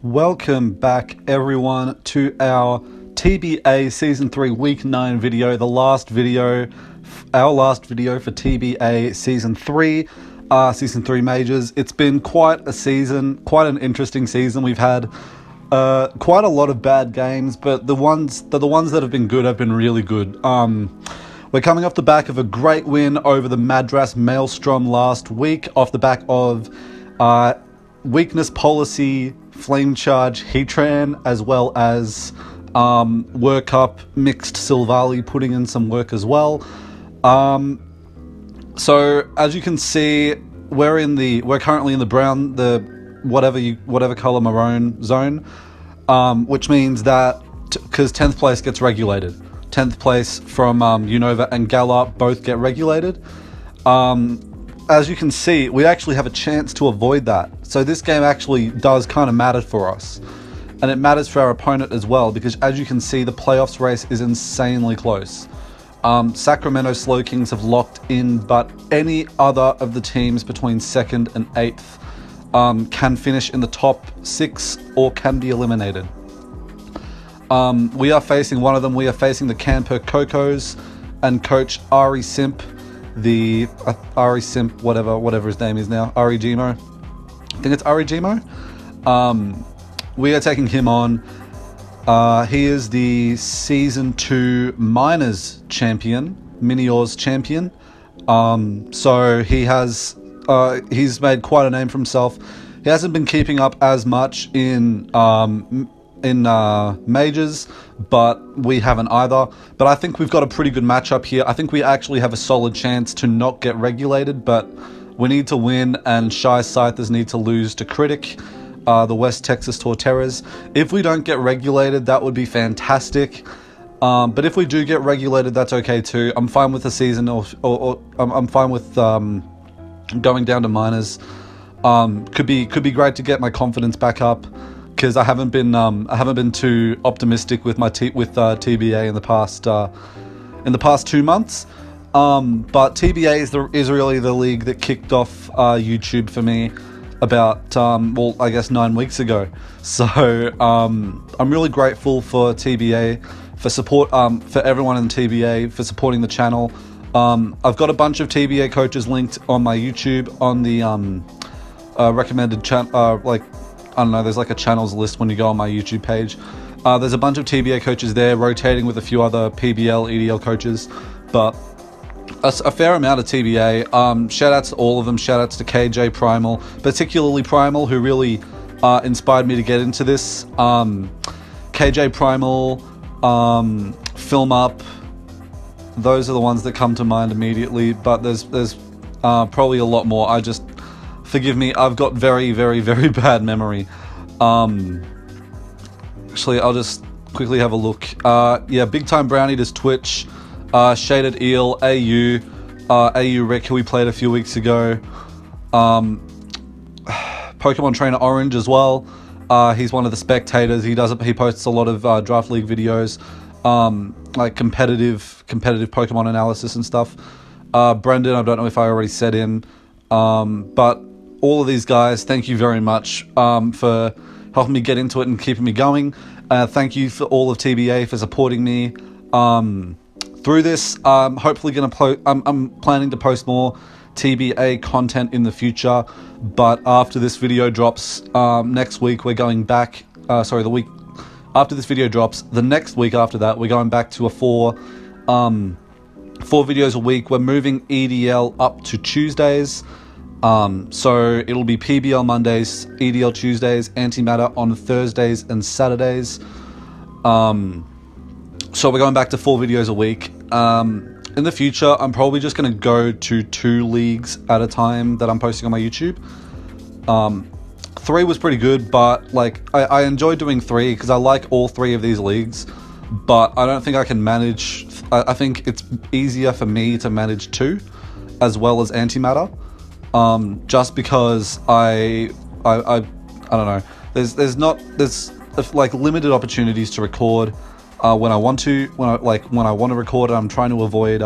Welcome back everyone to our TBA Season 3 Week 9 video, our last video for TBA Season 3 Majors. It's been quite a season, quite an interesting season. We've had quite a lot of bad games, but the ones that have been good have been really good. We're coming off the back of a great win over the Madras Maelstrom last week, off the back of Weakness Policy, Flame Charge, Heatran, as well as Work Up, Mixed Silvally putting in some work as well. So as you can see, we're currently in the brown, the whatever color maroon zone, which means that because 10th place gets regulated, 10th place from Unova and Galar both get regulated. As you can see, we actually have a chance to avoid that. So this game actually does kind of matter for us. And it matters for our opponent as well, because as you can see, the playoffs race is insanely close. Sacramento Slowkings have locked in, but any other of the teams between 2nd and 8th can finish in the top 6 or can be eliminated. We are facing one of them. We are facing the Kanpur Kokos and coach Ari Simp, whatever his name is now, Arijimo. I think it's Arijimo. We are taking him on. He is the Season 2 Minors Champion, Miniors Champion. So he's made quite a name for himself. He hasn't been keeping up as much in majors, but we haven't either. But I think we've got a pretty good matchup here. I think we actually have a solid chance to not get regulated, but we need to win, and Shy Scythers need to lose to Critic, the West Texas Torterras. If we don't get regulated, that would be fantastic. But if we do get regulated, that's okay too. I'm fine with the season, or I'm fine with going down to minors. Could be great to get my confidence back up, because I haven't been too optimistic with TBA in the past 2 months. But TBA is really the league that kicked off YouTube for me about I guess 9 weeks ago. So I'm really grateful for TBA for support, for everyone in TBA for supporting the channel. I've got a bunch of TBA coaches linked on my YouTube on the recommended channel, I don't know, there's like a channels list when you go on my YouTube page. There's a bunch of TBA coaches there, rotating with a few other PBL, EDL coaches, but a fair amount of TBA. Shout outs to all of them. Shout outs to KJ Primal, particularly Primal, who really inspired me to get into this. KJ Primal, Film Up, those are the ones that come to mind immediately, but there's probably a lot more. Forgive me, I've got very, very, very bad memory. Actually, I'll just quickly have a look. Yeah, Big Time Brownie does Twitch. Shaded Eel, AU Rick, who we played a few weeks ago. Pokemon Trainer Orange as well. He's one of the spectators. He posts a lot of Draft League videos, like competitive Pokemon analysis and stuff. Brendan, I don't know if I already said him, but all of these guys, thank you very much for helping me get into it and keeping me going. Thank you for all of TBA for supporting me through this. Hopefully I'm planning to post more TBA content in the future, but after this video drops next week, we're going back. The week after this video drops, the next week after that, we're going back to a 4 videos a week. We're moving EDL up to Tuesdays. So it'll be PBL Mondays, EDL Tuesdays, Antimatter on Thursdays and Saturdays. So we're going back to 4 videos a week. In the future, I'm probably just going to go to 2 leagues at a time that I'm posting on my YouTube. 3 was pretty good, but I enjoy doing 3 because I like all 3 of these leagues, but I don't think I can manage. I think it's easier for me to manage 2 as well as Antimatter. Just because I don't know. There's like limited opportunities to record when I want to. When I want to record, I'm trying to avoid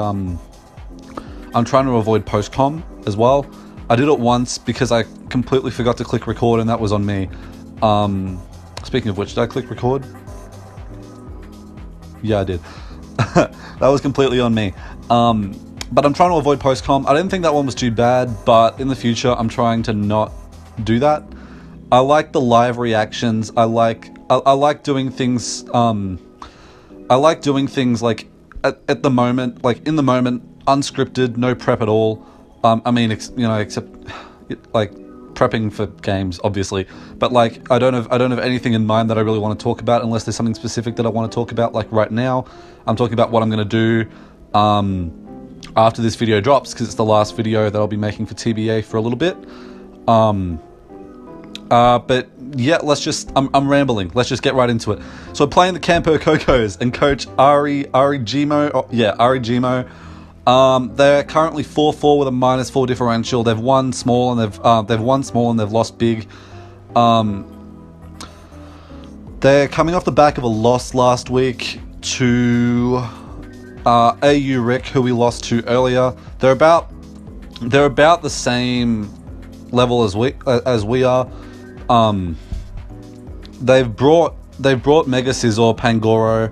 post-com as well. I did it once because I completely forgot to click record, and that was on me. Speaking of which, did I click record? Yeah, I did. That was completely on me. But I'm trying to avoid post-com. I didn't think that one was too bad, but in the future, I'm trying to not do that. I like the live reactions. I like doing things. I like doing things like at the moment, like in the moment, unscripted, no prep at all. I mean, except like prepping for games, obviously. But like, I don't have anything in mind that I really want to talk about unless there's something specific that I want to talk about. Like right now, I'm talking about what I'm going to do after this video drops, because it's the last video that I'll be making for TBA for a little bit. But yeah, I'm rambling. Let's just get right into it. So we're playing the Kanpur Kokos and coach Arijimo. Arijimo. They're currently 4-4 with a -4 differential. They've won small and they've lost big. They're coming off the back of a loss last week to AU Rick, who we lost to earlier. They're about the same level as we are. They've brought Mega Scizor, Pangoro,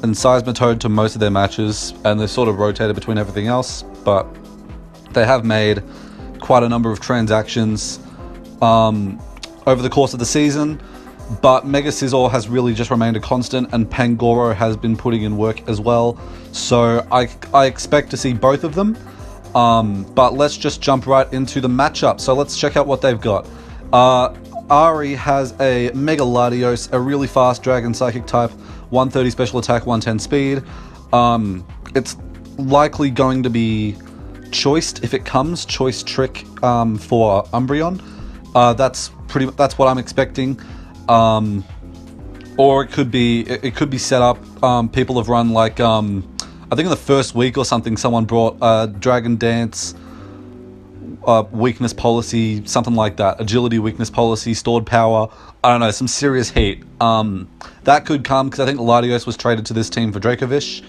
and Seismitoad to most of their matches, and they've sort of rotated between everything else, but they have made quite a number of transactions over the course of the season. But Mega Scizor has really just remained a constant, and Pangoro has been putting in work as well. So I expect to see both of them. But let's just jump right into the matchup. So let's check out what they've got. Ari has a Mega Latios, a really fast Dragon Psychic type, 130 special attack, 110 speed. It's likely going to be choiced if it comes, choice trick for Umbreon. That's what I'm expecting. Or it could be set up. People have run like I think in the first week or something, someone brought Dragon Dance, weakness policy, something like that. Agility, weakness policy, stored power. I don't know, some serious heat. That could come because I think Latios was traded to this team for Dracovish.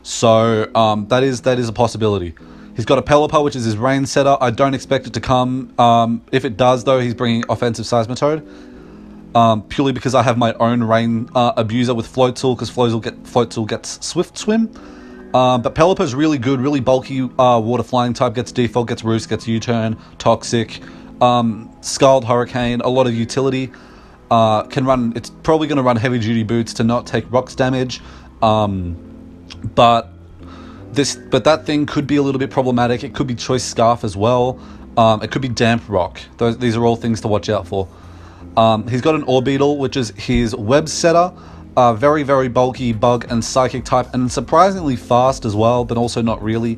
So that is a possibility. He's got a Pelipper, which is his rain setter. I don't expect it to come. If it does, though, he's bringing offensive Seismitoad. Purely because I have my own rain abuser with Floatzel, because Floatzel gets Swift Swim. But Pelipper's really good, really bulky water flying type, gets default, gets Roost, gets U-turn, Toxic, Scald Hurricane, a lot of utility. It's probably going to run heavy duty boots to not take rocks damage. But that thing could be a little bit problematic. It could be Choice Scarf as well. It could be Damp Rock. These are all things to watch out for. He's got an Orbeetle, which is his web setter. Very, very bulky bug and psychic type, and surprisingly fast as well, but also not really.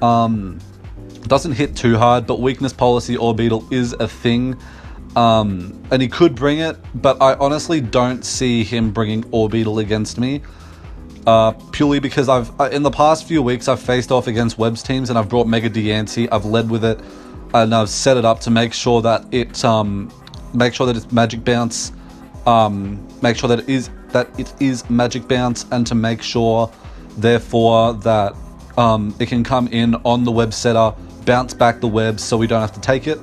Doesn't hit too hard, but weakness policy Orbeetle is a thing. And he could bring it, but I honestly don't see him bringing Orbeetle against me. Purely because in the past few weeks, I've faced off against Webs teams and I've brought Mega Diancie, I've led with it, and I've set it up to make sure that it's Magic Bounce, make sure that it is Magic Bounce, and to make sure, therefore, that it can come in on the web setter, bounce back the webs so we don't have to take it.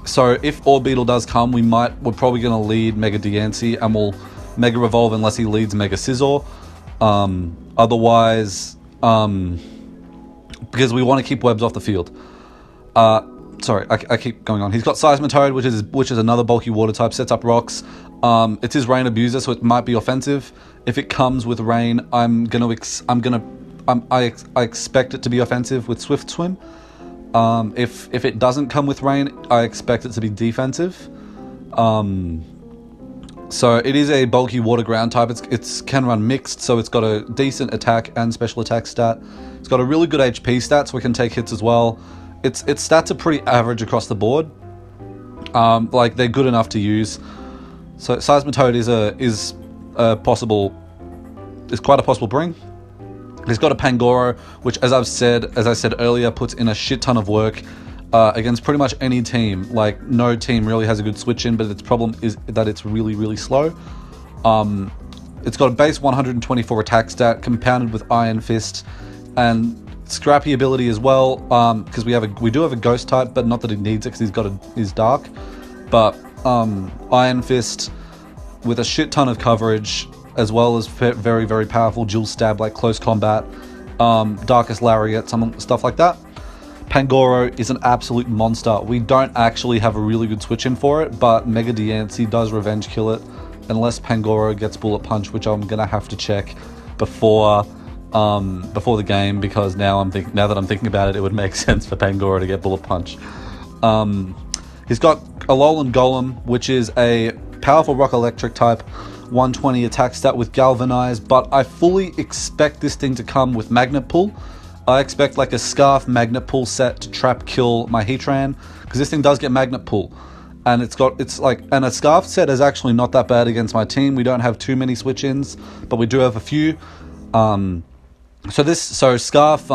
So if Orbeetle does come, we're probably going to lead Mega Diancie, and we'll Mega Revolve unless he leads Mega Scizor. Otherwise, because we want to keep webs off the field. Sorry, I keep going on. He's got Seismitoad, which is another bulky water type, sets up rocks. It's his rain abuser, so it might be offensive. If it comes with rain, I expect it to be offensive with Swift Swim. If it doesn't come with rain, I expect it to be defensive. So it is a bulky water ground type. It can run mixed, so it's got a decent attack and special attack stat. It's got a really good HP stat, so we can take hits as well. Its stats are pretty average across the board. Like, they're good enough to use. So Seismitoad is quite a possible bring. He's got a Pangoro, which, as I said earlier, puts in a shit ton of work against pretty much any team. Like, no team really has a good switch in, but its problem is that it's really, really slow. It's got a base 124 attack stat, compounded with Iron Fist, and Scrappy ability as well, because we do have a Ghost type, but not that he needs it because he's dark. But Iron Fist with a shit ton of coverage, as well as very, very powerful dual stab like close combat, Darkest Lariat, some stuff like that. Pangoro is an absolute monster. We don't actually have a really good switch in for it, but Mega Diancie does revenge kill it, unless Pangoro gets Bullet Punch, which I'm gonna have to check before the game, because now that I'm thinking about it, it would make sense for Pangoro to get Bullet Punch. He's got Alolan Golem, which is a powerful Rock Electric type, 120 attack stat with Galvanize, but I fully expect this thing to come with Magnet Pull. I expect like a Scarf Magnet Pull set to trap kill my Heatran, because this thing does get Magnet Pull. And and a Scarf set is actually not that bad against my team. We don't have too many switch-ins, but we do have a few. So Scarf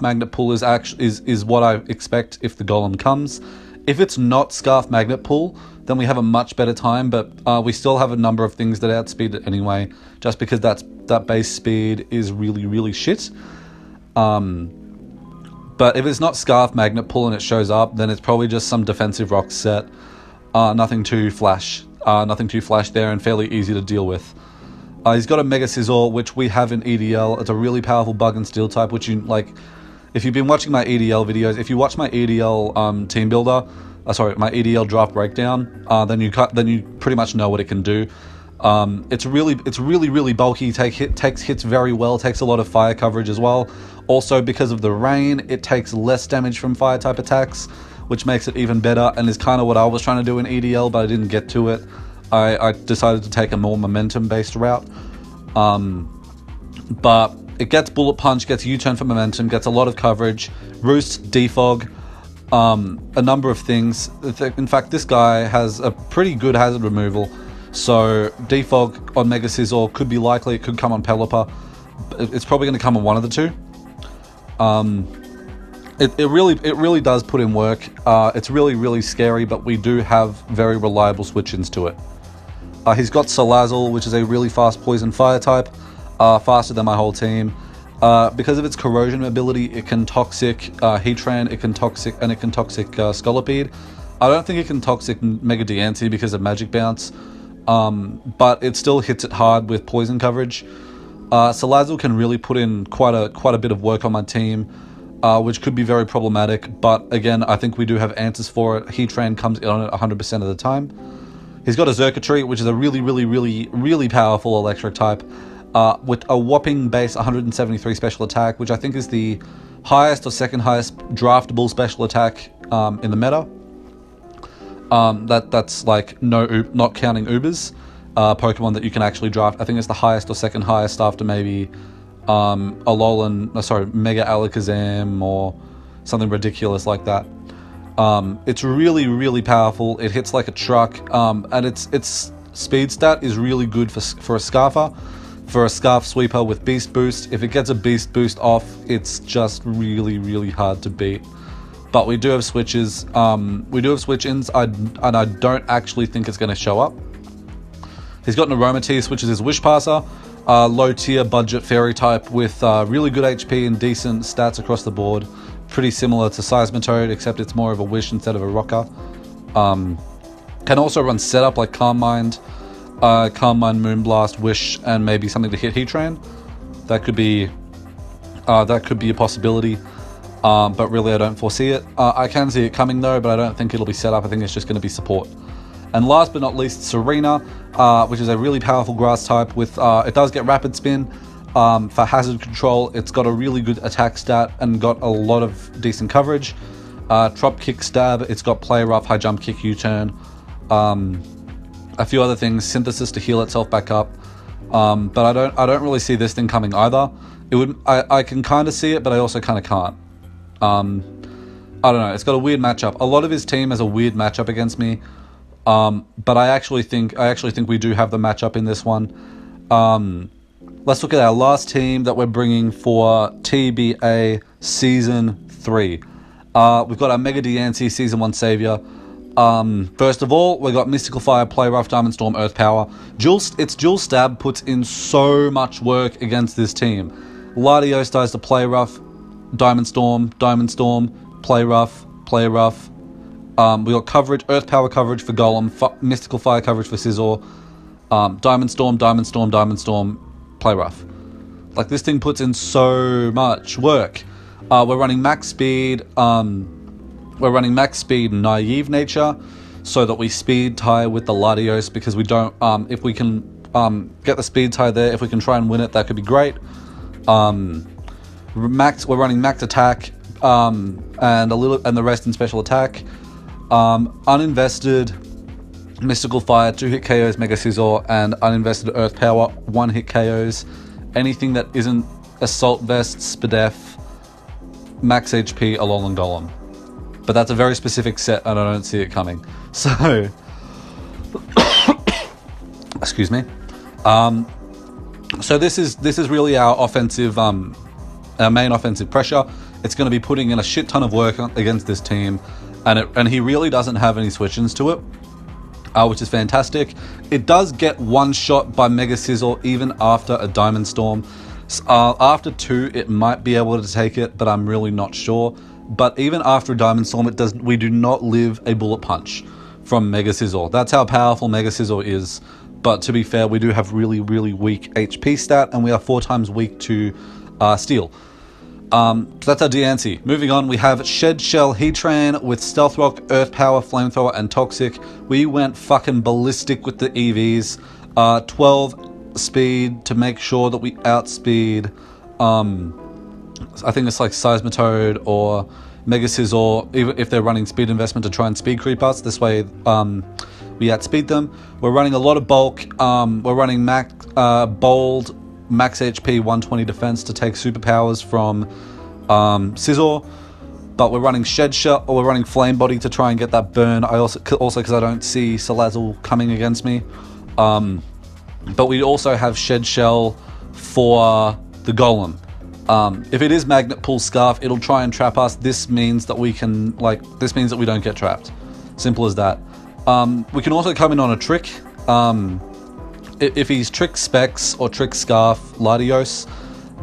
Magnet Pull is what I expect if the Golem comes. If it's not Scarf Magnet Pull, then we have a much better time, but we still have a number of things that outspeed it anyway, just because that base speed is really, really shit. But if it's not Scarf Magnet Pull and it shows up, then it's probably just some defensive rock set. Nothing too flash there, and fairly easy to deal with. He's got a Mega Scizor, which we have in EDL. It's a really powerful Bug and Steel type, which you like. If you've been watching my EDL videos, if you watch my EDL team builder, my EDL draft breakdown, then you pretty much know what it can do. It's really bulky. Takes hits very well. Takes a lot of fire coverage as well. Also, because of the rain, it takes less damage from fire type attacks, which makes it even better, and is kind of what I was trying to do in EDL, but I didn't get to it. I decided to take a more momentum-based route. But it gets Bullet Punch, gets U-turn for momentum, gets a lot of coverage, Roost, Defog, a number of things. In fact, this guy has a pretty good hazard removal. So Defog on Mega Scizor could be likely. It could come on Pelipper. It's probably going to come on one of the two. It really does put in work. It's really scary, but we do have very reliable switch-ins to it. He's got Salazzle, which is a really fast poison fire type, faster than my whole team. Because of its corrosion ability, it can toxic Heatran, it can toxic Scolipede. I don't think it can toxic Mega Diancie because of Magic Bounce, but it still hits it hard with poison coverage. Salazzle can really put in quite a bit of work on my team, which could be very problematic, but again, I think we do have answers for it. Heatran comes in on it 100% of the time. He's got a Xurkitree, which is a really powerful electric type, with a whopping base 173 special attack, which I think is the highest or second highest draftable special attack in the meta. That's like not counting Ubers, Pokemon that you can actually draft. I think it's the highest or second highest after maybe Mega Alakazam or something ridiculous like that. It's really powerful. It hits like a truck, and its speed stat is really good for a Scarfer. For a Scarf Sweeper with Beast Boost, if it gets a Beast Boost off, it's just really hard to beat. But we do have switches. We do have switch-ins, and I don't actually think it's going to show up. He's got an Aromatisse, which is his Wish Passer. Low-tier budget fairy type with really good HP and decent stats across the board. Pretty similar to Seismitoad, except it's more of a Wish instead of a Rocker. Can also run setup like Calm Mind, Moonblast, Wish, and maybe something to hit Heatran. That could be a possibility, but really I don't foresee it. I can see it coming though, but I don't think it'll be set up. I think it's just going to be support. And last but not least, Serena, which is a really powerful grass type with it does get Rapid Spin for hazard control. It's got a really good attack stat and got a lot of decent coverage. Drop Kick Stab. It's got Play Rough, High Jump Kick, U-turn. A few other things, Synthesis to heal itself back up, but I don't really see this thing coming either. I can kind of see it, but I also kind of can't. I don't know. It's got a weird matchup. A lot of his team has a weird matchup against me, but I actually think we do have the matchup in this one. Let's look at our last team that we're bringing for TBA Season 3. We've got our Mega Diancie Season 1 Savior. First of all, we got Mystical Fire, Play Rough, Diamond Storm, Earth Power. Its Dual Stab puts in so much work against this team. Latios dies to Play Rough, Diamond Storm, Play Rough, We got coverage, Earth Power coverage for Golem, Mystical Fire coverage for Scizor, Diamond Storm, Diamond Storm, Diamond Storm, play rough. Like, this thing puts in so much work. We're running max speed. We're running max speed Naive Nature, so that we speed tie with the Latios, because we don't. If we can get the speed tie there, if we can try and win it, that could be great. We're running max attack, and the rest in special attack. Uninvested Mystical Fire, 2-hit KOs Mega Scizor, and uninvested Earth Power, 1-hit KOs. Anything that isn't Assault Vest, Spadef, Max HP, Alolan Golem. But that's a very specific set, and I don't see it coming. So, excuse me. So this is really our offensive, our main offensive pressure. It's going to be putting in a shit ton of work against this team, and he really doesn't have any switch-ins to it, which is fantastic. It does get one shot by Mega Scizor even after a Diamond Storm. After 2, it might be able to take it, but I'm really not sure. But even after a Diamond Storm, we do not live a bullet punch from Mega Scizor. That's how powerful Mega Scizor is. But to be fair, we do have really, really weak HP stat, and we are 4 times weak to Steel. So that's our Diancie. Moving on, we have Shed Shell Heatran with Stealth Rock, Earth Power, Flamethrower, and Toxic. We went fucking ballistic with the EVs. 12 speed to make sure that we outspeed, I think it's like Seismitoad or Mega Scizor, even if they're running speed investment to try and speed creep us. This way, we outspeed them. We're running a lot of bulk. We're running bold, max HP, 120 defense to take superpowers from Scizor. But we're running Shed Shell, or we're running Flame Body to try and get that burn. I also because I don't see Salazzle coming against me. But we also have Shed Shell for the Golem. If it is Magnet Pull Scarf, it'll try and trap us. This means that we don't get trapped. Simple as that. We can also come in on a trick. If he's Trick Specs or Trick Scarf Latios,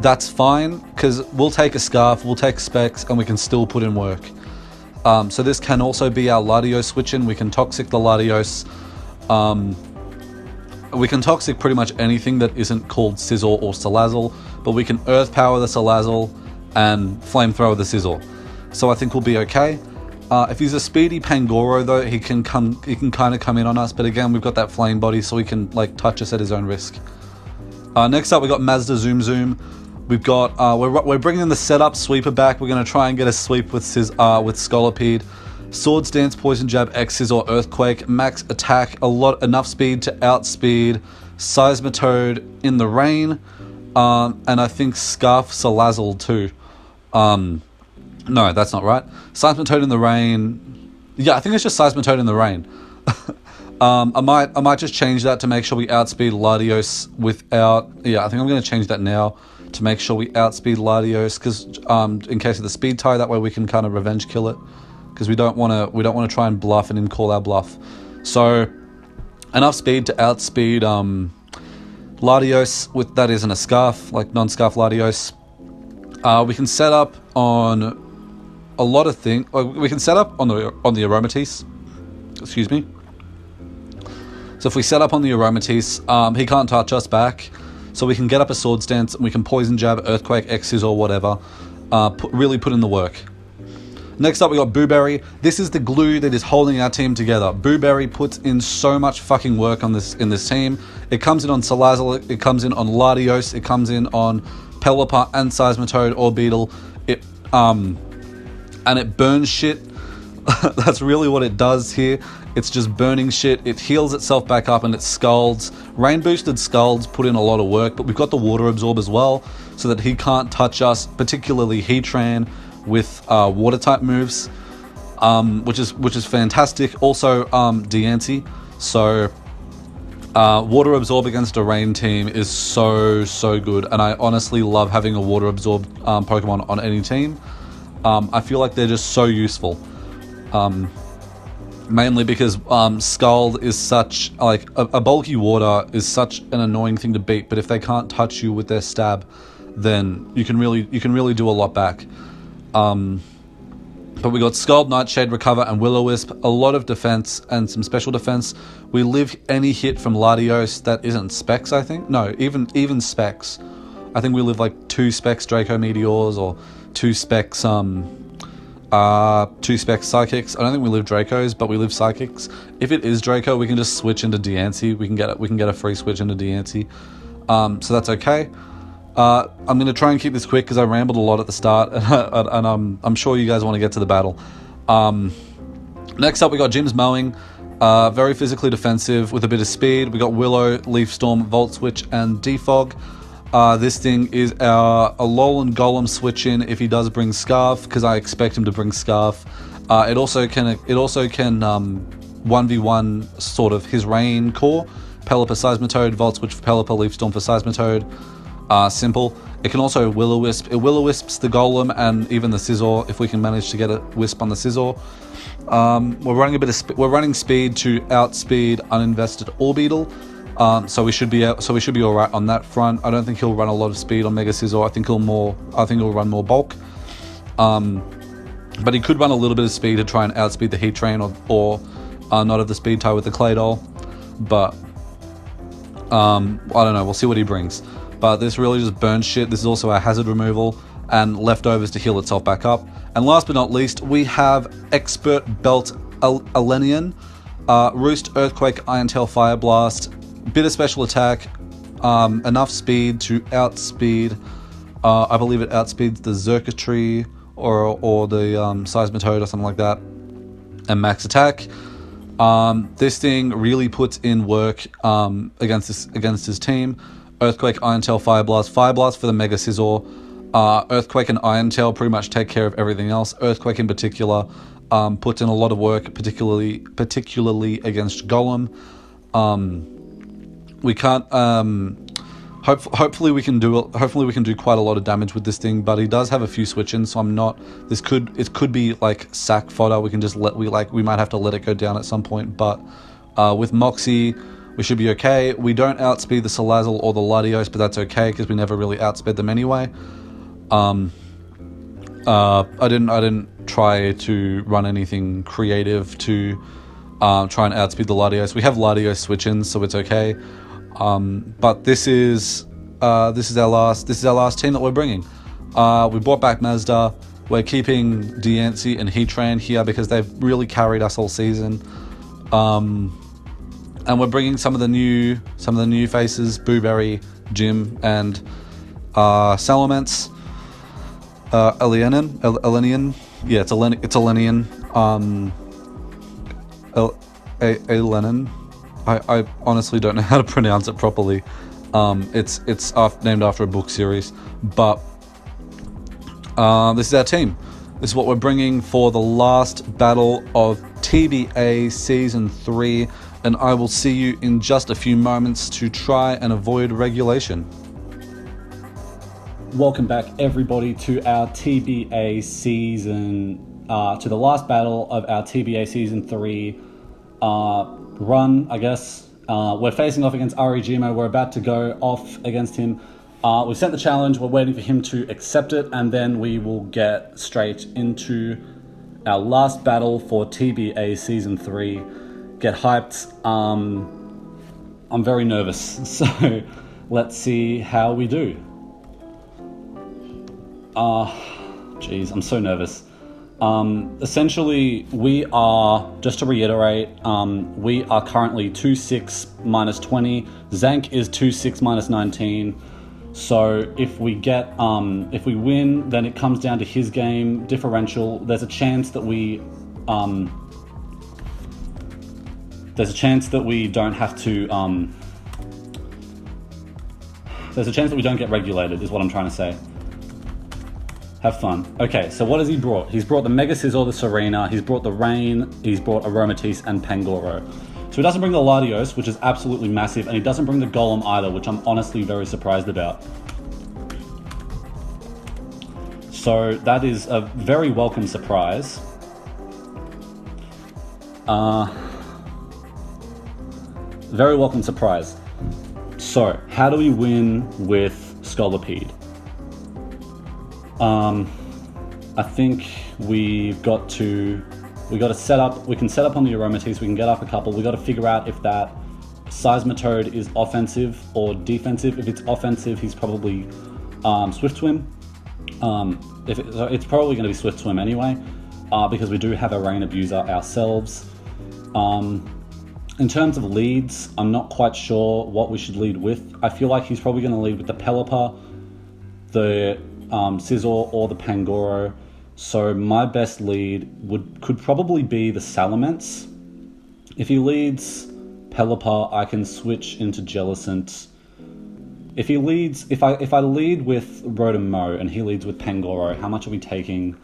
that's fine, because we'll take a Scarf, we'll take Specs, and we can still put in work. So this can also be our Latios switch-in. We can Toxic the Latios. We can Toxic pretty much anything that isn't called Scizor or Salazzle, but we can Earth Power the Salazzle and Flamethrower the Scizor. So I think we'll be okay. If he's a speedy Pangoro though, he can kind of come in on us, but again, we've got that Flame Body, so he can like touch us at his own risk. Next up, we got Mazda Zoom Zoom. We've got we're bringing the setup sweeper back. We're going to try and get a sweep with Scolipede. Swords Dance, Poison Jab, X Scizor, Earthquake, max attack, enough speed to outspeed Seismitoad in the rain, and I think Scarf Salazzle too. No, that's not right. Seismitoad in the rain. Yeah, I think it's just Seismitoad in the rain. I might just change that to make sure we outspeed Latios without. Yeah, I think I'm going to change that now to make sure we outspeed Latios, because in case of the speed tie, that way we can kind of revenge kill it. Because we don't want to try and bluff and then call our bluff. So enough speed to outspeed Latios with that isn't a Scarf, like non-Scarf Latios. We can set up on a lot of things. We can set up on the Aromatisse. Excuse me. So if we set up on the Aromatisse, he can't touch us back. So we can get up a Swords Dance and we can Poison Jab, Earthquake, X's or whatever. Really put in the work. Next up, we got Booberry. This is the glue that is holding our team together. Booberry puts in so much fucking work in this team. It comes in on Salazzle, it comes in on Latios, it comes in on Pelipper and Seismitoad or Beetle. And it burns shit. That's really what it does here. It's just burning shit. It heals itself back up and it scalds. Rain boosted scalds put in a lot of work, but we've got the Water Absorb as well, so that he can't touch us, particularly Heatran, with water type moves, which is fantastic. Also Diancie, so Water Absorb against a rain team is so good, and I honestly love having a Water Absorb Pokemon on any team. I feel like they're just so useful, mainly because Scald is such like a bulky water is such an annoying thing to beat, but if they can't touch you with their stab, then you can really do a lot back. But we got Scald, Nightshade, Recover, and Will-O-Wisp. A lot of defense and some special defense. We live any hit from Latios that isn't Specs, I think. No, even Specs. I think we live like 2 Specs Draco Meteors or 2 Specs 2 Specs Psychics. I don't think we live Dracos, but we live Psychics. If it is Draco, we can just switch into Diancie. We can get a free switch into Diancie. So that's okay. I'm going to try and keep this quick because I rambled a lot at the start, and I'm sure you guys want to get to the battle. Next up, we got Jim's Mowing. Very physically defensive with a bit of speed. We got Willow, Leaf Storm, Volt Switch, and Defog. This thing is our Alolan Golem switch in if he does bring Scarf, because I expect him to bring Scarf. It also can 1v1 sort of his Rain core. Pelipper, Seismitoad, Volt Switch for Pelipper, Leaf Storm for Seismitoad. Simple. It can also Will-O-Wisp. It Will-O-Wisps the Golem and even the Scizor if we can manage to get a Wisp on the Scizor. We're running speed to outspeed uninvested Orbeetle. So we should be all right on that front. I don't think he'll run a lot of speed on Mega Scizor. I think he'll run more bulk. But he could run a little bit of speed to try and outspeed the Heat Train or not have the speed tie with the Claydol. But I don't know. We'll see what he brings. But this really just burns shit. This is also our hazard removal and leftovers to heal itself back up. And last but not least, we have Expert Belt Alenian, Roost, Earthquake, Iron Tail, Fire Blast, bit of special attack, enough speed to outspeed. I believe it outspeeds the Xurkitree or the Seismitoad or something like that, and max attack. This thing really puts in work against his team. Earthquake, Iron Tail, Fire Blast for the Mega Scizor. Earthquake and Iron Tail pretty much take care of everything else. Earthquake in particular puts in a lot of work, particularly against Golem. We can't. Hopefully we can do quite a lot of damage with this thing, but he does have a few switch-ins, so I'm not. It could be like sack fodder. We might have to let it go down at some point, but with Moxie, we should be okay. We don't outspeed the Salazzle or the Latios, but that's okay because we never really outsped them anyway. I didn't try to run anything creative to try and outspeed the Latios. We have Latios switch-ins, so it's okay. But this is our last team that we're bringing. We brought back Mazda. We're keeping Diancie and Heatran here because they've really carried us all season. And we're bringing some of the new faces: Booberry, Jim, and Salamence. Elenian. Yeah, it's Elenian. Elenin. I honestly don't know how to pronounce it properly. It's named after a book series, but this is our team. This is what we're bringing for the last battle of TBA Season 3, and I will see you in just a few moments to try and avoid regulation. Welcome back, everybody, to our TBA season, to the last battle of our TBA Season 3 run, I guess. We're facing off against Arijimo. We're about to go off against him. We've sent the challenge. We're waiting for him to accept it, and then we will get straight into our last battle for TBA Season 3. Get hyped. I'm very nervous, so let's see how we do. Geez, I'm so nervous. Essentially, we are, just to reiterate, we are currently 2-6 minus 20. Zank is 2-6 minus 19. So if we win, then it comes down to his game differential. There's a chance that we don't have to. There's a chance that we don't get regulated, is what I'm trying to say. Have fun. Okay, so what has he brought? He's brought the Mega Scizor, the Serena, he's brought the Rain, he's brought Aromatisse and Pangoro. So he doesn't bring the Latios, which is absolutely massive, and he doesn't bring the Golem either, which I'm honestly very surprised about. So that is a very welcome surprise. Very welcome surprise. So, how do we win with Scolipede? I think we got to set up. We can set up on the Aromatisse. We can get up a couple. We got to figure out if that Seismitoad is offensive or defensive. If it's offensive, he's probably Swift Swim. It's probably going to be Swift Swim anyway, because we do have a Rain Abuser ourselves. In terms of leads, I'm not quite sure what we should lead with. I feel like he's probably going to lead with the Pelipper, the Scizor, or the Pangoro. So my best lead could probably be the Salamence. If he leads Pelipper, I can switch into Jellicent. If I lead with Rotom-Mow and he leads with Pangoro, how much are we taking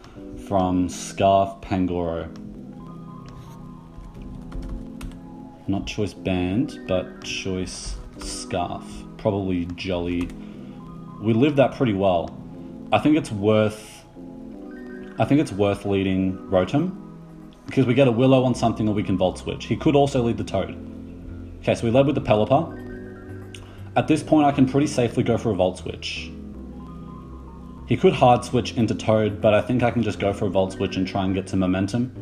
from Scarf Pangoro? Not Choice Band, but Choice Scarf. Probably Jolly. We lived that pretty well. I think it's worth leading Rotom, because we get a Willow on something, or we can Volt Switch. He could also lead the Toad. Okay, so we led with the Pelipper. At this point, I can pretty safely go for a Volt Switch. He could hard switch into Toad, but I think I can just go for a Volt Switch and try and get some momentum.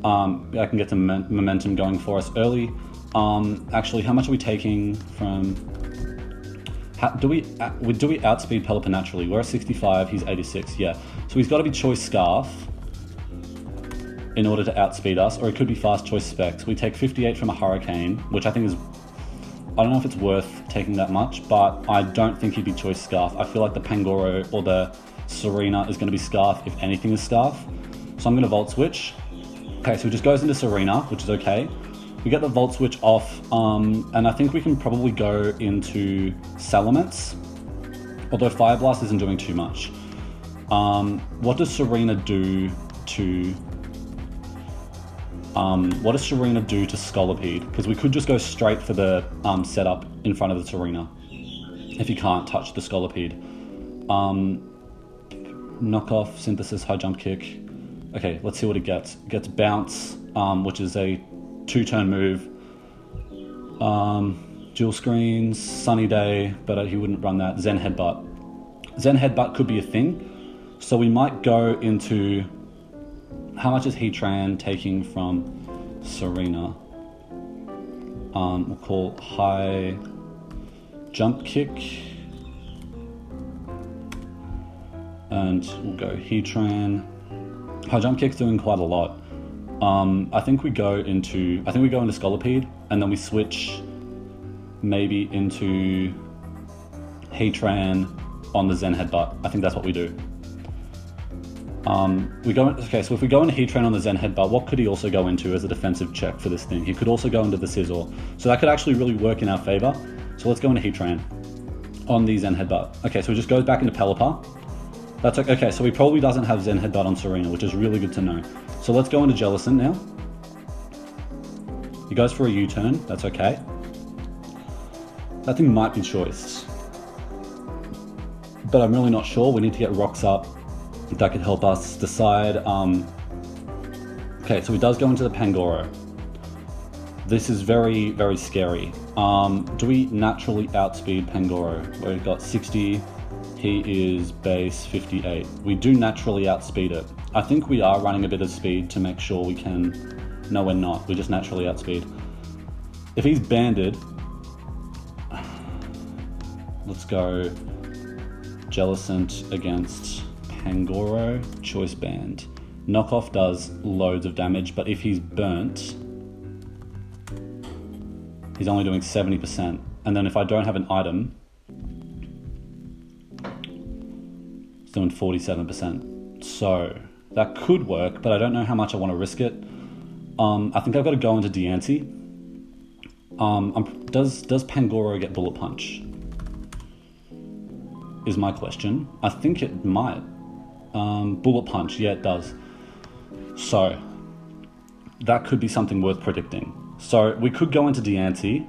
I can get some momentum going for us early. Actually, how much are we taking from... do we outspeed Pelipper naturally? We're at 65, he's 86, yeah. So he's got to be Choice Scarf in order to outspeed us, or it could be Fast Choice Specs. We take 58 from a Hurricane, which I think is... I don't know if it's worth taking that much, but I don't think he'd be Choice Scarf. I feel like the Pangoro or the Serena is going to be Scarf, if anything is Scarf. So I'm going to Volt Switch. Okay, so he just goes into Serena, which is okay. We get the Volt Switch off, and I think we can probably go into Salamence, although Fire Blast isn't doing too much. What does Serena do to... what does Serena do to Scolipede? Because we could just go straight for the setup in front of the Serena, if you can't touch the Scolipede. Knockoff, Synthesis, High Jump Kick. Okay, let's see what it gets. It gets Bounce, which is a 2-turn move. Dual Screens, Sunny Day, but he wouldn't run that. Zen Headbutt. Zen Headbutt could be a thing. So we might go into... How much is Heatran taking from Serena? We'll call High Jump Kick. And we'll go Heatran. High Jump Kick's doing quite a lot. I think we go into Scolipede, and then we switch maybe into Heatran on the Zen Headbutt. I think that's what we do. So if we go into Heatran on the Zen Headbutt, what could he also go into as a defensive check for this thing? He could also go into the Scizor. So that could actually really work in our favor. So let's go into Heatran on the Zen Headbutt. Okay, so it just goes back into Pelipper. That's okay, so he probably doesn't have Zen Headbutt on Serena, which is really good to know. So let's go into Jellicent now. He goes for a U-turn, that's okay. That thing might be Choice, but I'm really not sure. We need to get rocks up. That could help us decide. Okay, so he does go into the Pangoro. This is very, very scary. Do we naturally outspeed Pangoro? We've got 60, he is base 58. We do naturally outspeed it. I think we are running a bit of speed to make sure we can... No, we're not. We just naturally outspeed. If he's banded... Let's go Jellicent against Pangoro, Choice Band. Knockoff does loads of damage, but if he's burnt, he's only doing 70%. And then if I don't have an item, it's doing 47%. So that could work, but I don't know how much I want to risk it. I think I've got to go into Diancie. Does Pangoro get Bullet Punch? Is my question. I think it might. Bullet Punch, yeah, it does. So that could be something worth predicting. So we could go into Diancie.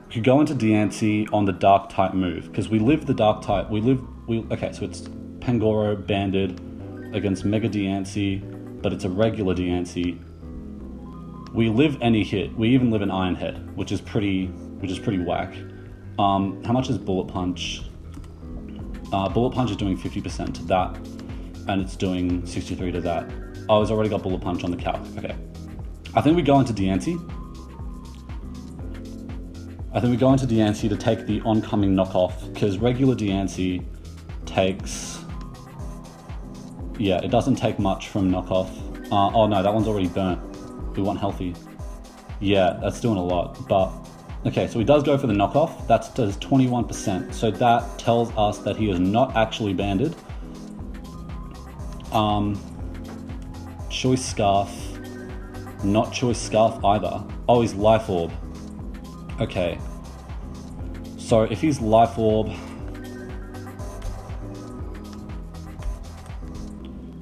We could go into Diancie on the Dark type move, because we live the Dark type. Okay, so it's Pangoro banded against Mega Diancie, but it's a regular Diancie. We live any hit. We even live an Iron Head, which is pretty whack. How much is Bullet Punch? Bullet Punch is doing 50% to that. and it's doing 63 to that. Oh, it's already got Bullet Punch on the calc. Okay. I think we go into Diancie. To take the oncoming knockoff, because regular Diancie takes... Yeah, it doesn't take much from knockoff. Oh no, that one's already burnt. We want healthy. Yeah, that's doing a lot, but... Okay, so he does go for the knockoff. That does 21%. So that tells us that he is not actually banded. Choice Scarf. Not Choice Scarf either. Oh, he's Life Orb. Okay. So if he's Life Orb...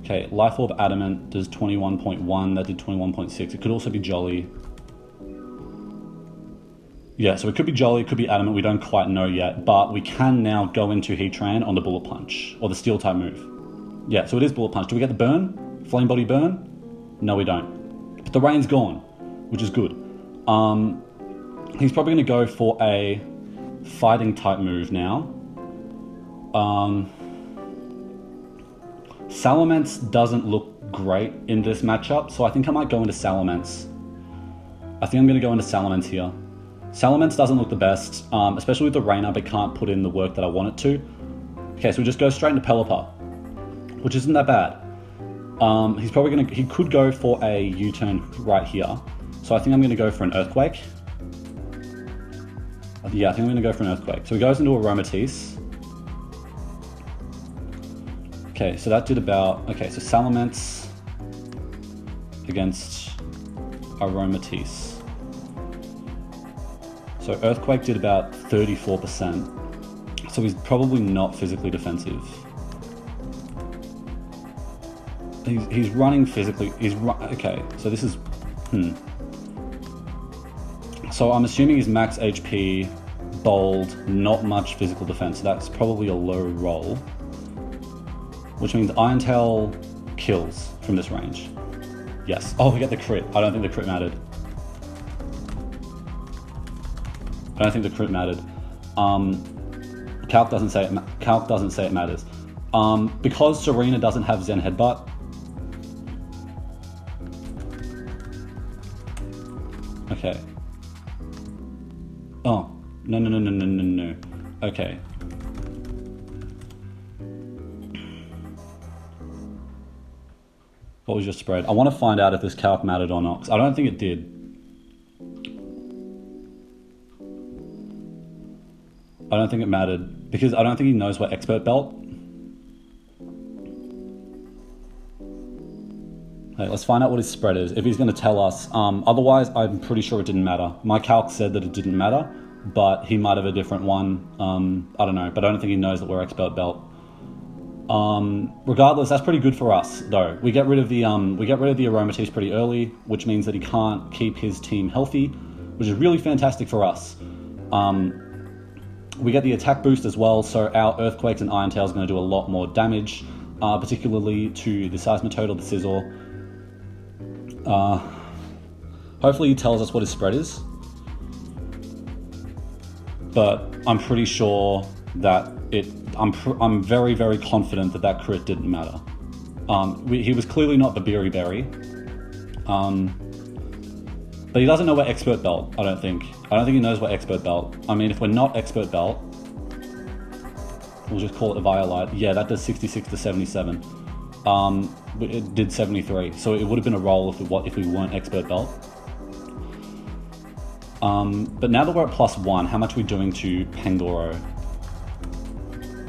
Okay, Life Orb Adamant does 21.1. That did 21.6. It could also be Jolly. Yeah, so it could be Jolly, it could be Adamant, we don't quite know yet, but we can now go into Heatran on the Bullet Punch, or the Steel type move. Yeah, so it is Bullet Punch. Do we get the burn? Flame Body burn? No, we don't. But the rain's gone, which is good. He's probably going to go for a Fighting type move now. Salamence doesn't look great in this matchup, so I think I might go into Salamence. I think I'm going to go into Salamence here. Salamence doesn't look the best, especially with the rain up, it can't put in the work that I want it to. Okay, so we just go straight into Pelipper, which isn't that bad. He could go for a U-turn right here. So I think I'm gonna go for an Earthquake. Yeah, I think I'm gonna go for an Earthquake. So he goes into Aromatisse. Okay, so that did about, okay, so Salamence against Aromatisse. So Earthquake did about 34%. So he's probably not physically defensive. He's running physically. Okay, so this is... So I'm assuming he's max HP, bold, not much physical defense. So that's probably a low roll. Which means Iron Tail kills from this range. Yes. Oh, we get the crit. I don't think the crit mattered. I don't think the crit mattered. Calc doesn't say it matters. Because Serena doesn't have Zen Headbutt. Okay. Oh, no. Okay. What was your spread? I want to find out if this calc mattered or not, 'cause I don't think it did. I don't think it mattered, because I don't think he knows what Expert Belt. Okay, let's find out what his spread is, if he's going to tell us. Otherwise, I'm pretty sure it didn't matter. My calc said that it didn't matter, but he might have a different one. I don't know, but I don't think he knows that we're Expert Belt. Regardless, that's pretty good for us, though. We get rid of the Aromatisse pretty early, which means that he can't keep his team healthy, which is really fantastic for us. We get the attack boost as well, so our Earthquakes and Iron Tail is going to do a lot more damage, particularly to the Seismitoad or the Scizor. Hopefully he tells us what his spread is, but I'm pretty sure that I'm very, very confident that that crit didn't matter. He was clearly not the Berry Berry. But he doesn't know what Expert Belt, I don't think. I don't think he knows what Expert Belt. I mean, if we're not Expert Belt, we'll just call it a Violite. Yeah, that does 66 to 77. It did 73, so it would have been a roll if we weren't Expert Belt. But now that we're at +1, how much are we doing to Pangoro?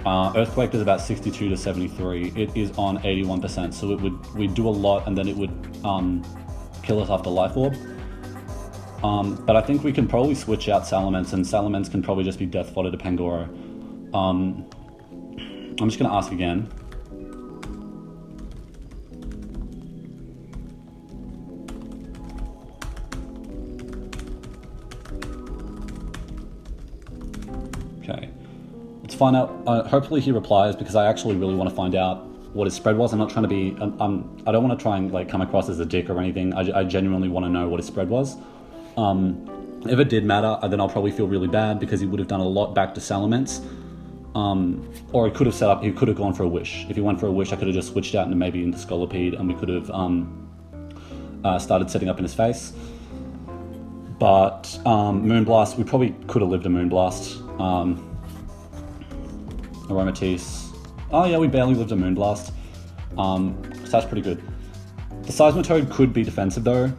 Earthquake does about 62 to 73. It is on 81%, so we'd do a lot, and then it would kill us after Life Orb. But I think we can probably switch out Salamence, and Salamence can probably just be Death Fodder to Pangoro. I'm just going to ask again. Okay. Let's find out. Hopefully he replies, because I actually really want to find out what his spread was. I'm not trying to be... I don't want to try and come across as a dick or anything. I genuinely want to know what his spread was. If it did matter, then I'll probably feel really bad, because he would have done a lot back to Salamence. Or he could have set up, he could have gone for a wish. If he went for a wish, I could have just switched out into maybe into Scolipede and we could have started setting up in his face. But Moonblast, we probably could have lived a Moonblast. Aromatisse. Oh yeah, we barely lived a Moonblast. So that's pretty good. The Seismitoad could be defensive though,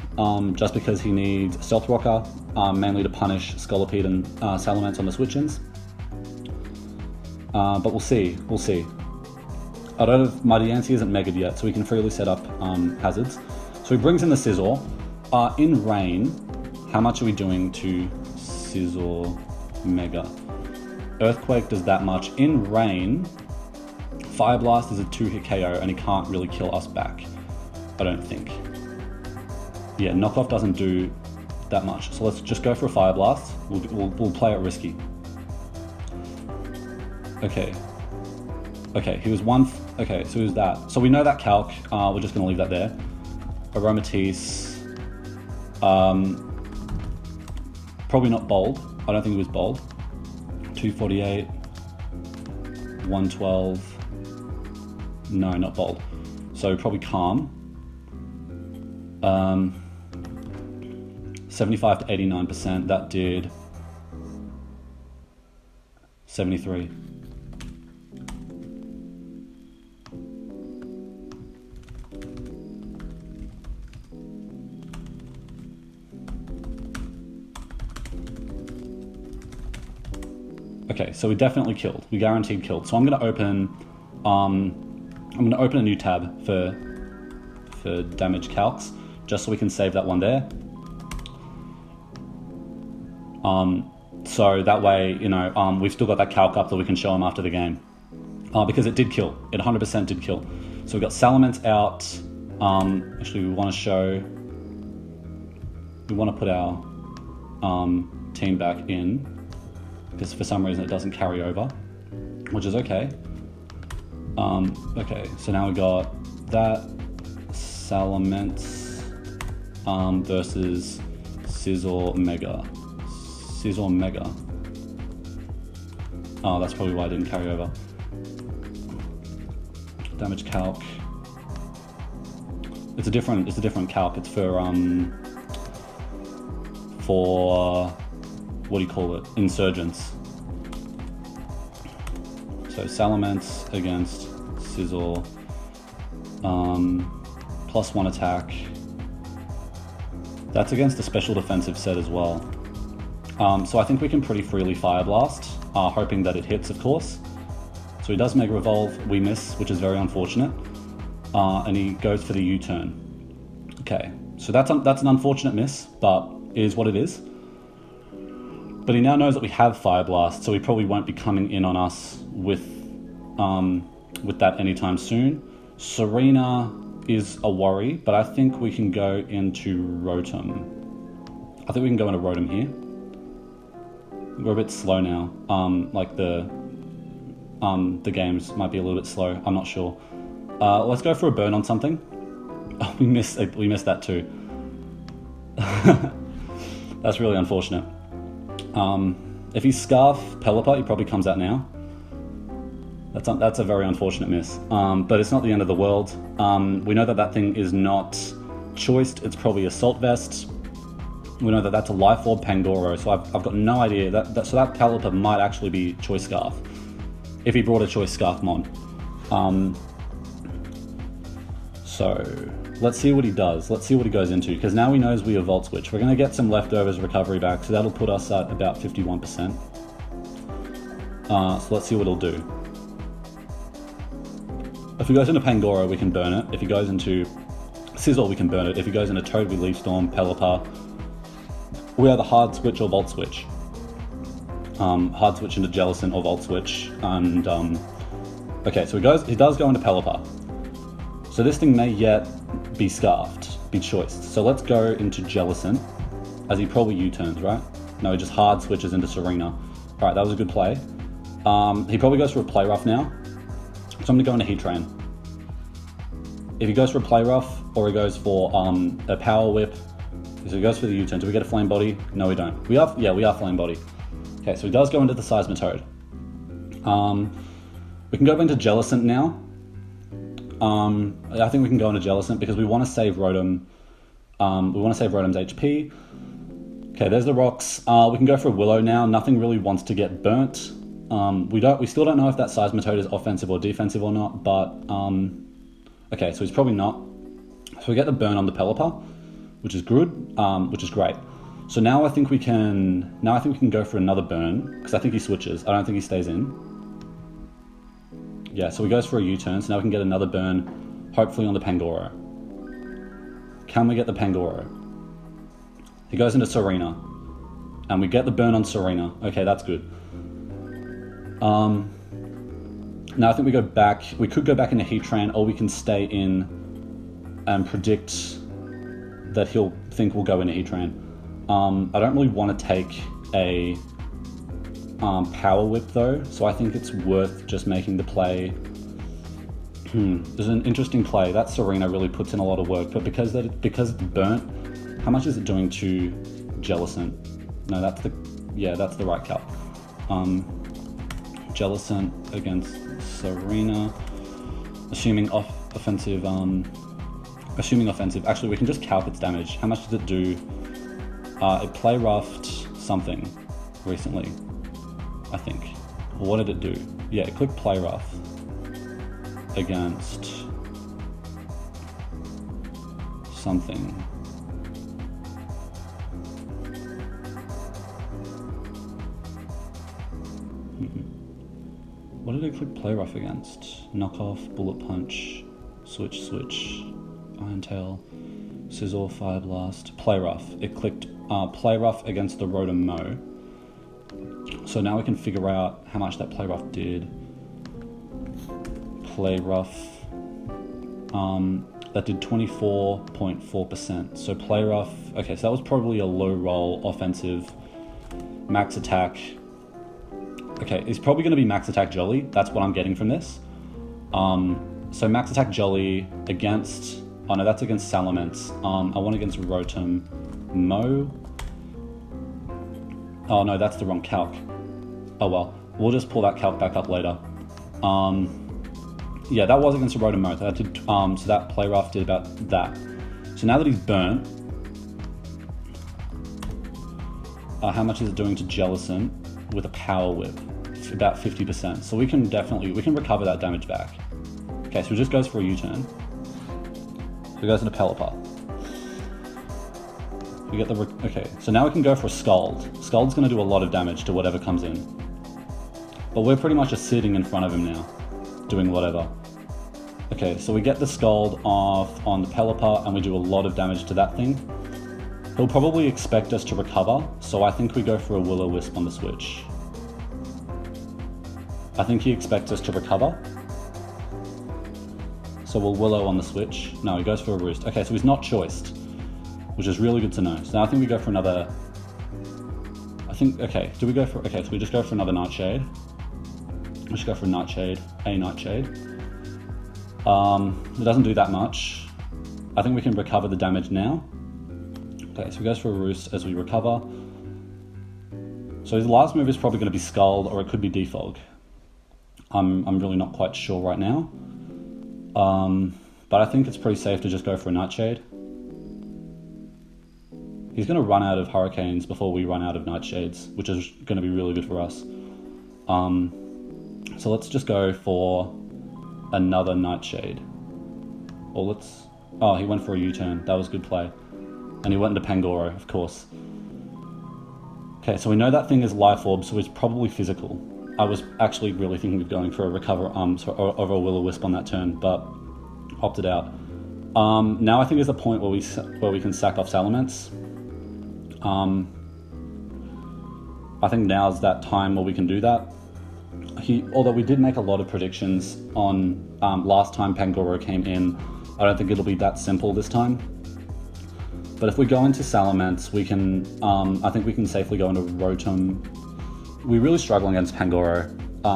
just because he needs Stealth Rocker, mainly to punish Scolipede and Salamence on the switch-ins. But we'll see. I don't know if my Diancie isn't megaed yet, so we can freely set up hazards. So he brings in the Scizor. In rain, how much are we doing to Scizor Mega? Earthquake does that much. In rain, Fire Blast is a 2-hit KO and he can't really kill us back, I don't think. Yeah, Knockoff doesn't do that much. So let's just go for a Fire Blast. We'll play it risky. Okay, he was one. Okay, so he was that. So we know that Calc. We're just going to leave that there. Aromatisse. Probably not bold. I don't think he was bold. 248. 112. No, not bold. So probably calm. 75 to 89%. That did 73. Okay, so we definitely killed. We guaranteed killed. So I'm going to open a new tab for damage calcs, just so we can save that one there. So that way, you know, we've still got that calc up that we can show him after the game, because it did kill. It 100% did kill. So we've got Salamence out. Actually, we want to put our team back in, because for some reason it doesn't carry over, which is okay. Okay, so now we got that Salamence versus Scizor Mega. Oh, that's probably why I didn't carry over. Damage calc. It's a different calc. It's for what do you call it? Insurgents. So Salamence against Scizor, +1 attack. That's against the special defensive set as well. So I think we can pretty freely Fire Blast, hoping that it hits, of course. So he does Mega Revolve, we miss, which is very unfortunate. And he goes for the U-turn. Okay, so that's an unfortunate miss, but it is what it is. But he now knows that we have Fire Blast, so he probably won't be coming in on us with that anytime soon. Serena is a worry, but I think we can go into Rotom. I think we can go into Rotom here. We're a bit slow now. Like the games might be a little bit slow. I'm not sure. Let's go for a burn on something. Oh, we missed that too. That's really unfortunate. If he's Scarf Pelipper, he probably comes out now. That's a very unfortunate miss. But it's not the end of the world. We know that thing is not choiced. It's probably Assault Vest. We know that that's a Life Orb Pangoro, so I've got no idea. So that Pelipper might actually be Choice Scarf, if he brought a Choice Scarf mon. So let's see what he does. Let's see what he goes into, because now he knows we have Volt Switch. We're going to get some leftovers recovery back, so that'll put us at about 51%. So let's see what it'll do. If he goes into Pangoro, we can burn it. If he goes into Scizor, we can burn it. If he goes into Toad, we Leaf Storm, Pelipper. We either hard switch or Volt Switch. Hard switch into Jellicent or Volt Switch. And okay, so he does go into Pelipper. So this thing may yet be Scarfed, be choiced. So let's go into Jellicent, as he probably U-turns, right? No, he just hard switches into Serena. All right, that was a good play. He probably goes for a Play Rough now. So I'm gonna go into Heat Train. If he goes for a Play Rough, or he goes for a Power Whip, so he goes for the U-turn. Do we get a Flame Body? No, we don't. We are Flame Body. Okay, so he does go into the Seismitoad. We can go into Jellicent now. I think we can go into Jellicent because we want to save Rotom. We want to save Rotom's HP. Okay, there's the rocks. We can go for a Willow now. Nothing really wants to get burnt. We still don't know if that Seismitoad is offensive or defensive or not, but okay, so he's probably not. So we get the burn on the Pelipper, which is good, which is great. So now I think we can go for another burn, because I think he switches. I don't think he stays in. Yeah, so he goes for a U-turn, so now we can get another burn, hopefully on the Pangoro. Can we get the Pangoro? He goes into Serena, and we get the burn on Serena. Okay, that's good. Now I think we go back. We could go back into Heatran, or we can stay in and predict that he'll think we'll go into Heatran. I don't really want to take a Power Whip though, so I think it's worth just making the play. There's an interesting play. That Serena really puts in a lot of work, but because it's burnt, how much is it doing to Jellicent? No, that's the right calc. Jellicent against Serena, assuming offensive. Actually, we can just calc its damage. How much does it do? It play roughed something recently, I think. What did it do? Yeah, it clicked play rough against something. What did it click play rough against? Knockoff, bullet punch, switch, iron tail, Sizzle, Fire Blast, Play Rough. It clicked Play Rough against the Rotom Mo. So now we can figure out how much that Play Rough did. Play Rough, that did 24.4%. So Play Rough, okay, so that was probably a low roll offensive. Max attack. Okay, it's probably going to be Max Attack Jolly. That's what I'm getting from this. So Max Attack Jolly against... Oh no, that's against Salamence. I want against Rotom Mo. Oh no, that's the wrong calc. Oh well, we'll just pull that calc back up later. Yeah, that was against a Rotom Mo. That did, so that Play Rough did about that. So now that he's burnt, how much is it doing to Jellicent with a Power Whip? It's about 50%. So we can recover that damage back. Okay, so he just goes for a U-turn. So he goes into Pelipper. We get the okay. So now we can go for a Scald. Scald's going to do a lot of damage to whatever comes in. But we're pretty much just sitting in front of him now, doing whatever. Okay, so we get the Scald off on the Pelipper, and we do a lot of damage to that thing. He'll probably expect us to recover, so I think we go for a Will-O-Wisp on the switch. I think he expects us to recover. So we'll Willow on the switch. No, he goes for a Roost. Okay, so he's not choiced, which is really good to know. So now I think we go for another... okay, do we go for... Okay, so we just go for another Nightshade. Let's go for a Nightshade. It doesn't do that much. I think we can recover the damage now. Okay, so he goes for a Roost as we recover. So his last move is probably going to be Scald, or it could be Defog. I'm really not quite sure right now. But I think it's pretty safe to just go for a Nightshade. He's going to run out of Hurricanes before we run out of Nightshades, which is going to be really good for us. So let's just go for another Nightshade. Or let's... Oh, he went for a U-turn. That was good play. And he went into Pangoro, of course. Okay, so we know that thing is Life Orb, so it's probably physical. I was actually really thinking of going for a recover, over a Will-O-Wisp on that turn, but opted out. Now I think is the point where we can sack off Salamence. I think now's that time where we can do that. Although we did make a lot of predictions on last time Pangoro came in, I don't think it'll be that simple this time. But if we go into Salamence, we can, I think we can safely go into Rotom. We're really struggling against Pangoro.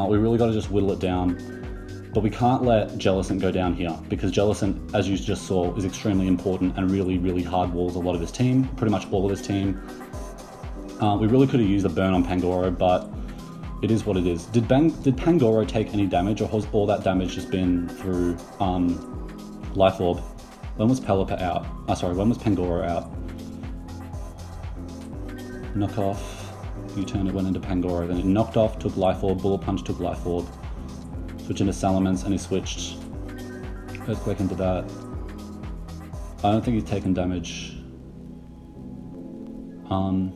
We really got to just whittle it down. But we can't let Jellicent go down here, because Jellicent, as you just saw, is extremely important and really, really hard walls a lot of his team, pretty much all of his team. We really could have used a burn on Pangoro, but It is what it is. Did Pangoro take any damage, or has all that damage just been through Life Orb? When was Pelipper out? When was Pangoro out? Knock off. U-turn, it went into Pangoro. Then it knocked off, took Life Orb. Bullet Punch took Life Orb. Switch into Salamence, and he switched Earthquake into that. I don't think he's taken damage.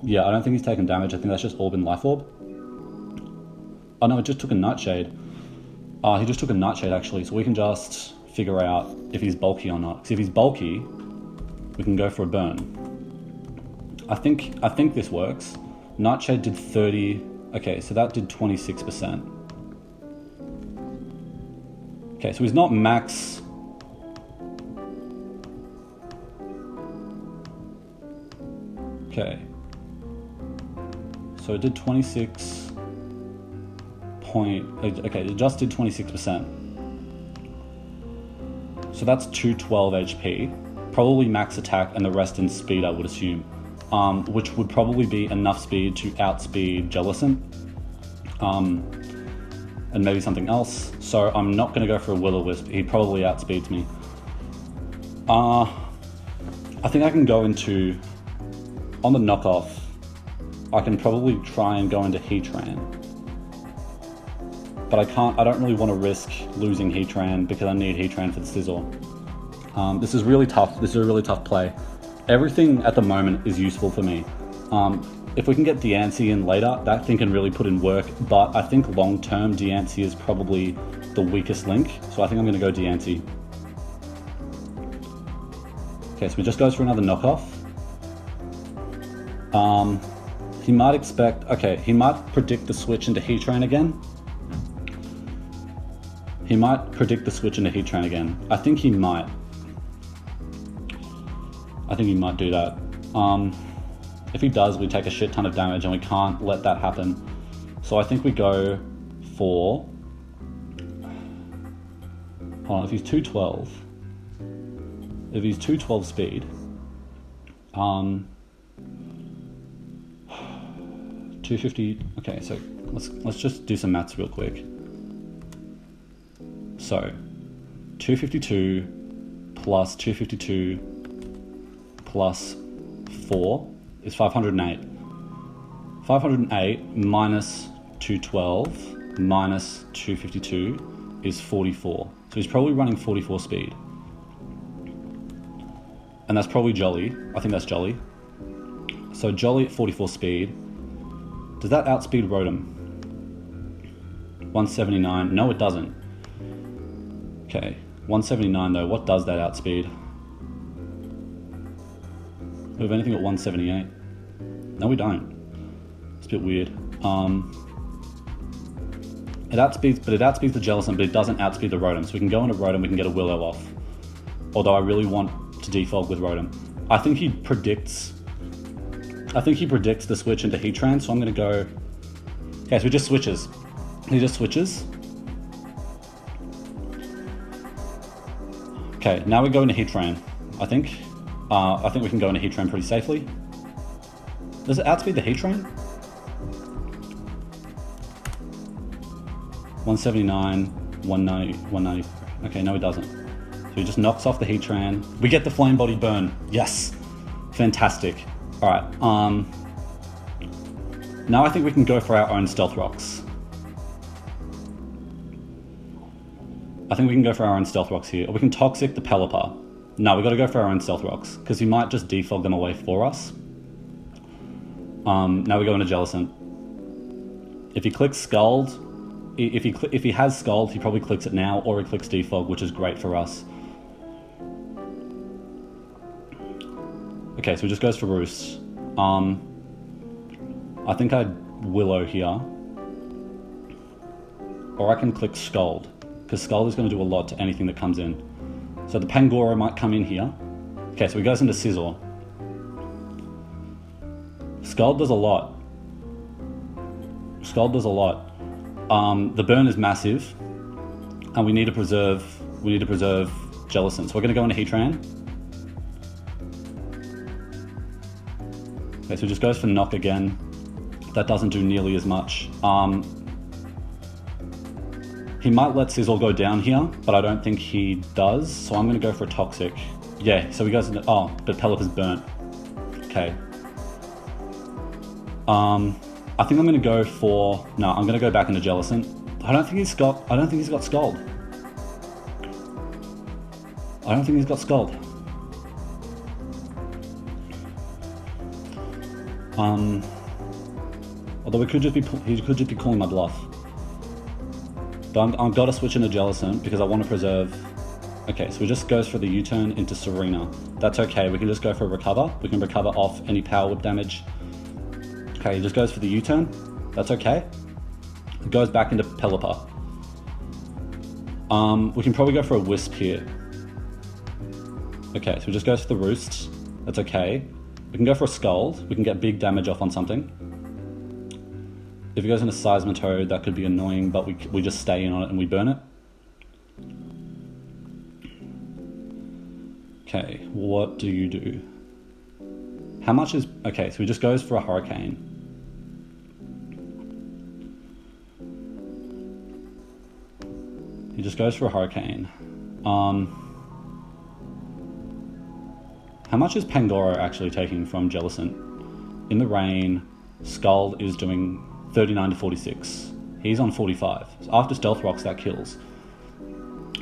Yeah, I don't think he's taken damage. I think that's just all been Life Orb. Oh no, it just took a Nightshade. He just took a Nightshade actually, so we can just figure out if he's bulky or not. Because if he's bulky, we can go for a burn. I think this works. Nightshade did 30. Okay, so that did 26%. Okay, so he's not max. Okay. So it did 26 point. Okay, it just did 26%. So that's 212 HP. Probably max attack and the rest in speed, I would assume. Which would probably be enough speed to outspeed Jellicent. And maybe something else. So I'm not going to go for a Will-O-Wisp. He probably outspeeds me. I think I can go into... On the knockoff, I can probably try and go into Heatran. But I don't really want to risk losing Heatran because I need Heatran for the Sizzle. This is really tough. This is a really tough play. Everything at the moment is useful for me. If we can get Diancie in later, that thing can really put in work, but I think long-term Diancie is probably the weakest link, so I think I'm going to go Diancie. Okay, so he just goes for another knockoff. He might expect... Okay, he might predict the switch into Heatran again. He might predict the switch into Heatran again. I think he might. I think he might do that. If he does, we take a shit ton of damage and we can't let that happen. So I think we go for... Hold on, if he's 212... If he's 212 speed... 250... Okay, so let's just do some maths real quick. So, 252 plus 252 plus 4 is 508. 508 minus 212 minus 252 is 44. So he's probably running 44 speed. And that's probably Jolly. I think that's Jolly. So Jolly at 44 speed. Does that outspeed Rotom? 179. No, it doesn't. Okay, 179 though. What does that outspeed? Do we have anything at 178? No, we don't. It's a bit weird. It outspeeds the Jellicent, but it doesn't outspeed the Rotom. So we can go into Rotom, we can get a Willow off. Although I really want to defog with Rotom. I think he predicts the switch into Heatran, so I'm gonna go... Okay, so he just switches. He just switches. Okay, now we go into Heatran, I think. I think we can go into Heatran pretty safely. Does it outspeed the Heatran? 179, 190, 190. Okay, no it doesn't. So he just knocks off the Heatran. We get the Flame Body Burn. Yes. Fantastic. Alright, now I think we can go for our own Stealth Rocks. I think we can go for our own Stealth Rocks here. Or we can Toxic the Pelipper. No, we got to go for our own Stealth Rocks, because he might just defog them away for us. Now we go into Jellicent. If he clicks Scald, if he has Scald, he probably clicks it now, or he clicks Defog, which is great for us. Okay, so he just goes for Roost. I think I'd Willow here. Or I can click Scald, because Scald is going to do a lot to anything that comes in. So the Pangoro might come in here. Okay, so he goes into Scizor. Scald does a lot. Scald does a lot. The burn is massive, and we need to preserve Jellicent. So we're going to go into Heatran. Okay, so it just goes for Knock again. That doesn't do nearly as much. He might let Sizzle go down here, but I don't think he does, so I'm going to go for a Toxic. Yeah, so he goes into... Oh, but Pelipper's burnt. Okay. I think I'm going to go for... No, I'm going to go back into Jellicent. I don't think he's got Scald. I don't think he's got Scald. Although he could just be calling my bluff. But I've got to switch into Jellicent because I want to preserve... Okay, so he just goes for the U-turn into Serena. That's okay, we can just go for a recover. We can recover off any power whip damage. Okay, he just goes for the U-turn. That's okay. It goes back into Pelipper. We can probably go for a Wisp here. Okay, so he just goes for the Roost. That's okay. We can go for a Scald. We can get big damage off on something. If he goes into Seismitoad, that could be annoying, but we just stay in on it and we burn it. Okay, what do you do? How much is... Okay, so he just goes for a Hurricane. He just goes for a Hurricane. How much is Pangoro actually taking from Jellicent? In the rain, Scald is doing 39 to 46. He's on 45. So after Stealth Rocks, that kills.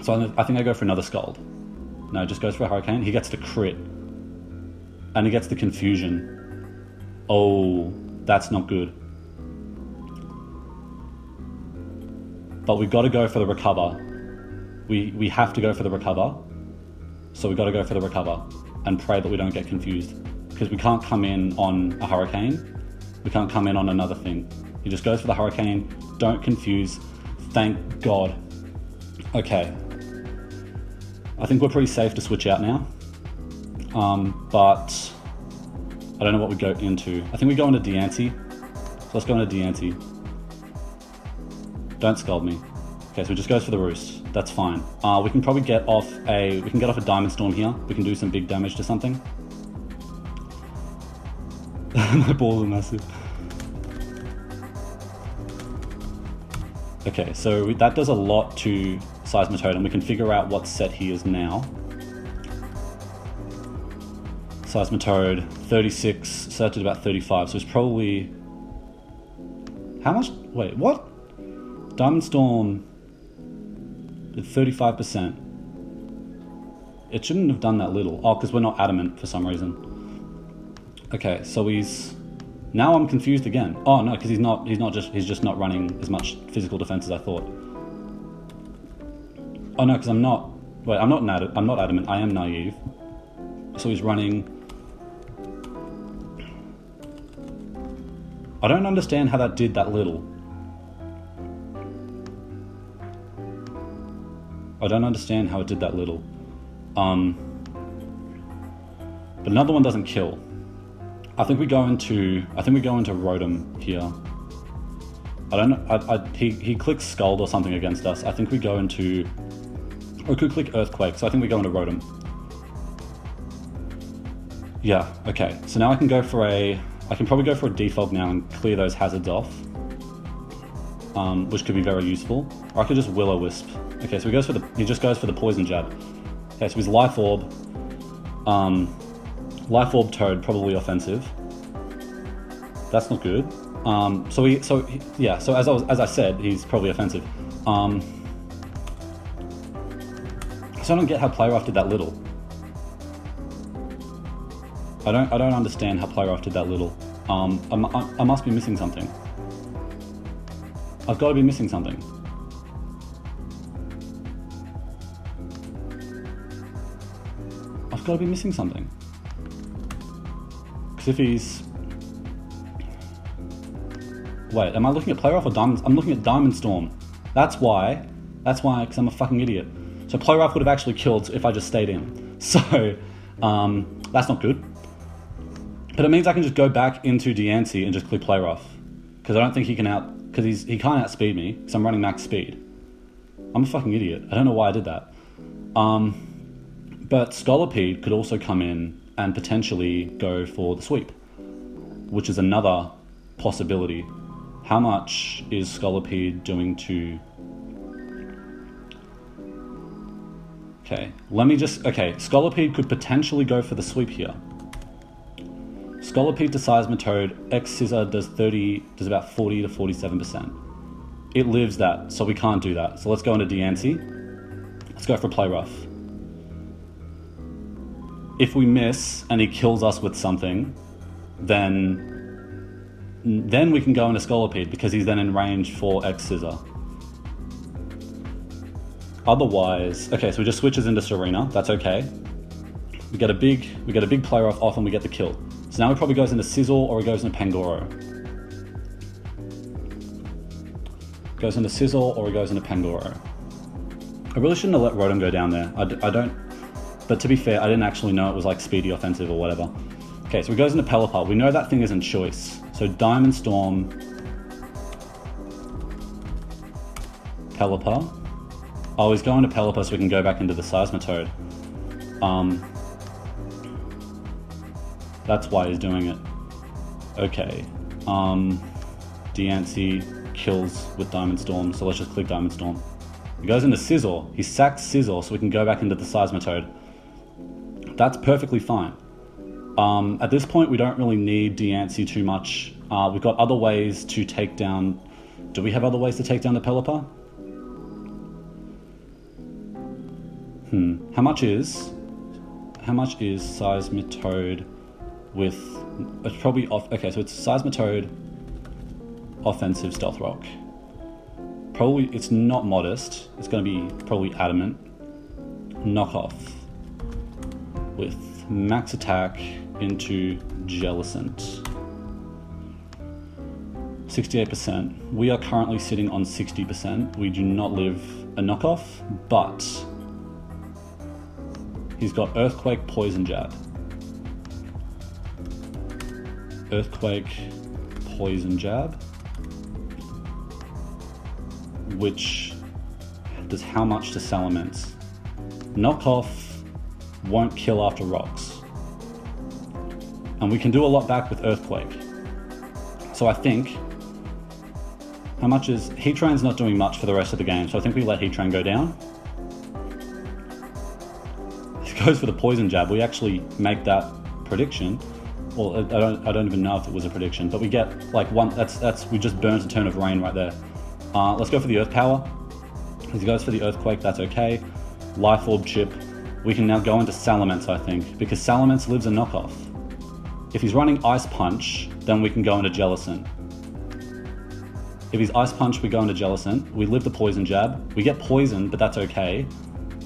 So I think I go for another Scald. No, just goes for a Hurricane. He gets the crit. And he gets the confusion. Oh, that's not good. But we've got to go for the recover. We have to go for the recover. So we've got to go for the recover and pray that we don't get confused. Because we can't come in on a Hurricane. We can't come in on another thing. He just goes for the Hurricane. Don't confuse. Thank God. Okay. I think we're pretty safe to switch out now. But I don't know what we go into. I think we go into Deanty. So let's go into Deanty. Don't Scald me. Okay, so he just goes for the Roost. That's fine. We can probably get off a Diamond Storm here. We can do some big damage to something. My balls are massive. Okay, so that does a lot to Seismitoad, and we can figure out what set he is now. Seismitoad, 36, set at about 35, so it's probably... How much? Wait, what? Diamond Storm at 35%. It shouldn't have done that little. Oh, because we're not adamant for some reason. Okay, so he's... Now I'm confused again. Oh no, because he's just not running as much physical defense as I thought. Oh no, because I'm not adamant, I am naive. So he's running... I don't understand how that did that little. I don't understand how it did that little. But another one doesn't kill. I think we go into Rotom here. I don't know. He clicks Scald or something against us. I think we go into... Or it could click Earthquake, so I think we go into Rotom. Yeah, okay. So now I can probably go for a Defog now and clear those hazards off. Which could be very useful. Or I could just Will-O-Wisp. Okay, so he just goes for the Poison Jab. Okay, so his Life Orb. Life Orb Toad, probably offensive. That's not good. So as I said, he's probably offensive. So I don't get how Playrough did that little. I don't understand how Playrough did that little. I must be missing something. I've got to be missing something. I've got to be missing something. Because if he's... Wait, am I looking at Play Rough or Diamond? I'm looking at Diamond Storm. That's why, because I'm a fucking idiot. So Play Rough would have actually killed if I just stayed in. So, that's not good. But it means I can just go back into Deanty and just click Play Rough. Because I don't think he can because he can't outspeed me, because I'm running max speed. I'm a fucking idiot. I don't know why I did that. But Scolipede could also come in and potentially go for the sweep, which is another possibility. How much is Scolipede doing to... Okay, let me just... Okay, Scolipede could potentially go for the sweep here. Scolipede to Seismitoad, X Scissor does about 40 to 47%. It lives that, so we can't do that. So let's go into Diancie. Let's go for Play Rough. If we miss and he kills us with something, then we can go into Scolipede because he's then in range for X Scissor. Otherwise, okay, so we just switches into Serena. That's okay. We get a big Play Rough off and we get the kill. So now he probably goes into Sizzle or he goes into Pangoro. Goes into Sizzle or he goes into Pangoro. I really shouldn't have let Rotom go down there. I don't, but to be fair, I didn't actually know it was like speedy offensive or whatever. Okay, so he goes into Pelipper. We know that thing isn't choice. So Diamond Storm, Pelipper. Oh, he's going to Pelipper so we can go back into the Seismitoad. That's why he's doing it. Okay. Diancie kills with Diamond Storm, so let's just click Diamond Storm. He goes into Sizzle. He sacks Sizzle so we can go back into the Seismitoad. That's perfectly fine. At this point, we don't really need Diancie too much. We've got other ways to take down... Do we have other ways to take down the Pelipper? How much is Seismitoad with... It's probably off... Okay, so it's Seismitoad, offensive Stealth Rock. Probably, it's not Modest. It's going to be probably Adamant. Knockoff with max attack into Jellicent. 68%. We are currently sitting on 60%. We do not live a knockoff, but he's got Earthquake, Poison Jab. Earthquake, Poison Jab. Which does how much to Salamence? Knockoff won't kill after rocks. And we can do a lot back with Earthquake. So I think... How much is... Heatrain's not doing much for the rest of the game, so I think we let Heatrain go down. He goes for the Poison Jab. We actually make that prediction. Well, I don't even know if it was a prediction, but we get like one... That's we just burnt a turn of rain right there. Let's go for the Earth Power. If he goes for the Earthquake, that's okay. Life Orb Chip. We can now go into Salamence, I think, because Salamence lives a knockoff. If he's running Ice Punch, then we can go into Jellicent. If he's Ice Punch, we go into Jellicent. We live the Poison Jab. We get poisoned, but that's okay,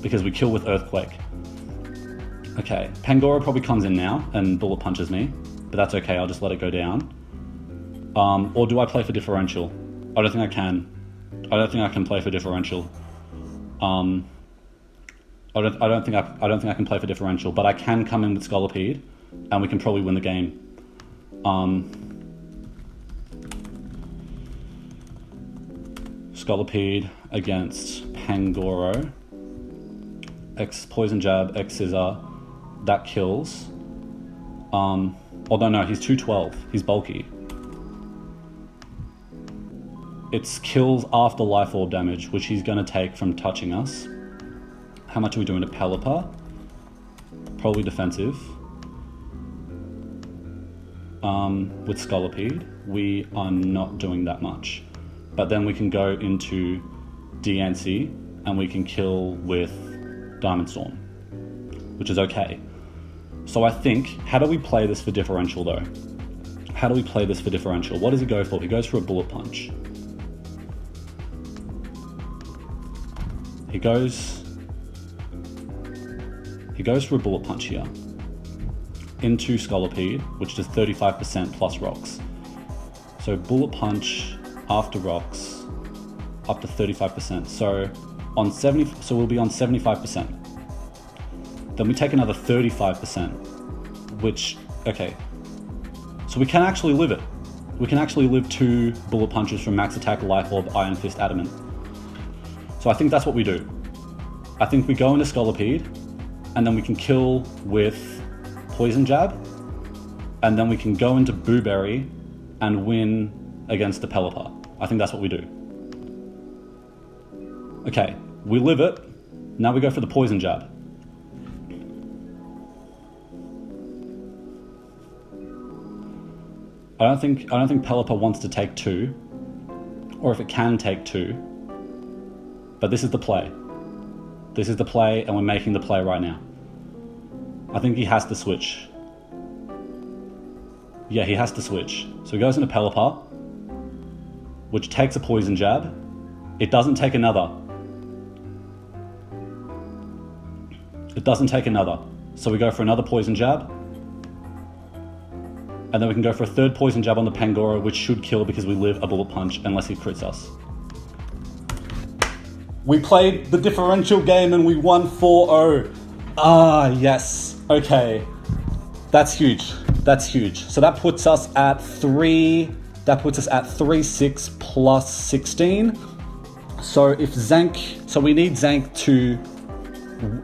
because we kill with Earthquake. Okay, Pangoro probably comes in now and Bullet Punches me, but that's okay, I'll just let it go down. Or do I play for Differential? I don't think I can. I don't think I can play for Differential. I don't think I can play for Differential, but I can come in with Scolipede, and we can probably win the game. Scolipede against Pangoro. X Poison Jab, X Scissor. That kills. Although no, he's 212. He's bulky. It's kills after Life Orb damage, which he's going to take from touching us. How much are we doing to Pelipper? Probably defensive. With Scolipede, we are not doing that much. But then we can go into Diancie, and we can kill with Diamond Storm, which is okay. So I think, how do we play this for Differential though? How do we play this for Differential? What does he go for? He goes for a Bullet Punch. He goes for a Bullet Punch here into Scolipede, which does 35% plus rocks. So Bullet Punch after rocks up to 35%. So on 70, so we'll be on 75%. Then we take another 35%, which, okay. So we can actually live it. We can actually live 2 Bullet Punches from Max Attack, Life Orb, Iron Fist, Adamant. So I think that's what we do. I think we go into Scolipede, and then we can kill with Poison Jab, and then we can go into Booberry and win against the Pelipper. I think that's what we do. Okay, we live it. Now we go for the poison jab. I don't think Pelipper wants to take 2, or if it can take 2. But this is the play. This is the play, and we're making the play right now. I think he has to switch. Yeah, he has to switch. So he goes into Pelipper, which takes a poison jab. It doesn't take another. It doesn't take another. So we go for another poison jab. And then we can go for a third poison jab on the Pangoro, which should kill because we live a bullet punch unless he crits us. We played the differential game and we won 4-0. Ah, yes. Okay. That's huge. That's huge. So that puts us at 3-6 plus 16. So if Zank, so we need Zank to,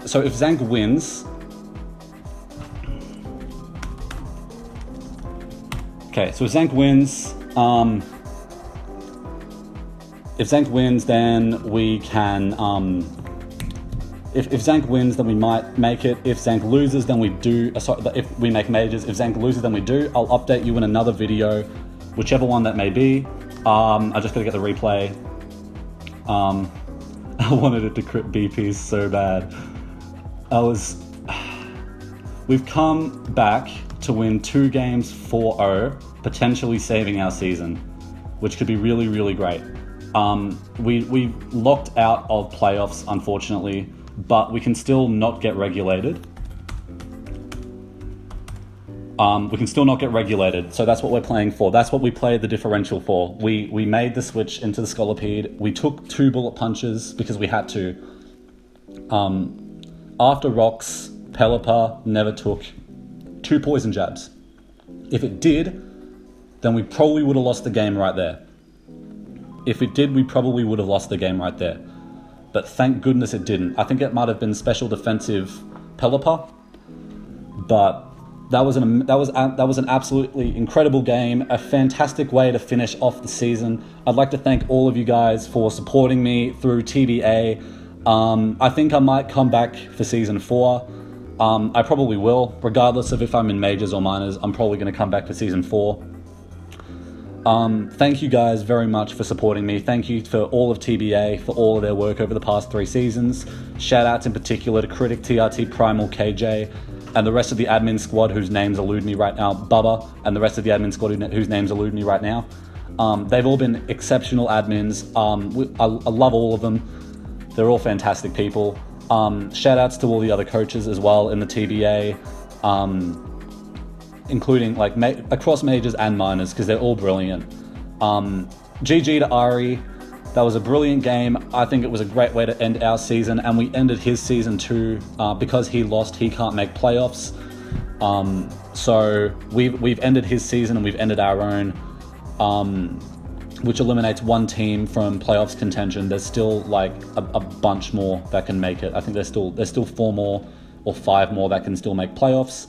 so if Zank wins, okay, so if Zank wins, then we can, if Zank wins, then we might make it. If Zank loses, then we do, if we make majors. If Zank loses, then we do. I'll update you in another video, whichever one that may be. I just gotta get the replay. I wanted it to crit BPs so bad. We've come back to win 2 games 4-0, potentially saving our season, which could be really, really great. We locked out of playoffs, unfortunately, but we can still not get regulated. So that's what we're playing for. That's what we played the differential for. We made the switch into the Scolipede. We took 2 bullet punches because we had to. After Rocks, Pelipper never took 2 poison jabs. If it did, then we probably would have lost the game right there. If it did, we probably would have lost the game right there. But thank goodness it didn't. I think it might have been special defensive Pelipper, but that was an absolutely incredible game, a fantastic way to finish off the season. I'd like to thank all of you guys for supporting me through TBA. I think I might come back for season 4. I probably will, regardless of if I'm in majors or minors. I'm probably going to come back for season 4. Thank you guys very much for supporting me. Thank you for all of TBA, for all of their work over the past 3 seasons. Shout outs in particular to Critic, TRT, Primal, KJ, and the rest of the admin squad whose names elude me right now, Bubba, and the rest of the admin squad whose names elude me right now. They've all been exceptional admins. I love all of them. They're all fantastic people. Shout outs to all the other coaches as well in the TBA, including like across majors and minors, because they're all brilliant. GG to Ari. That was a brilliant game. I think it was a great way to end our season, and we ended his season too. Because he lost, he can't make playoffs. So we've ended his season and we've ended our own, which eliminates 1 team from playoffs contention. There's still like a bunch more that can make it. I think there's still 4 more or 5 more that can still make playoffs.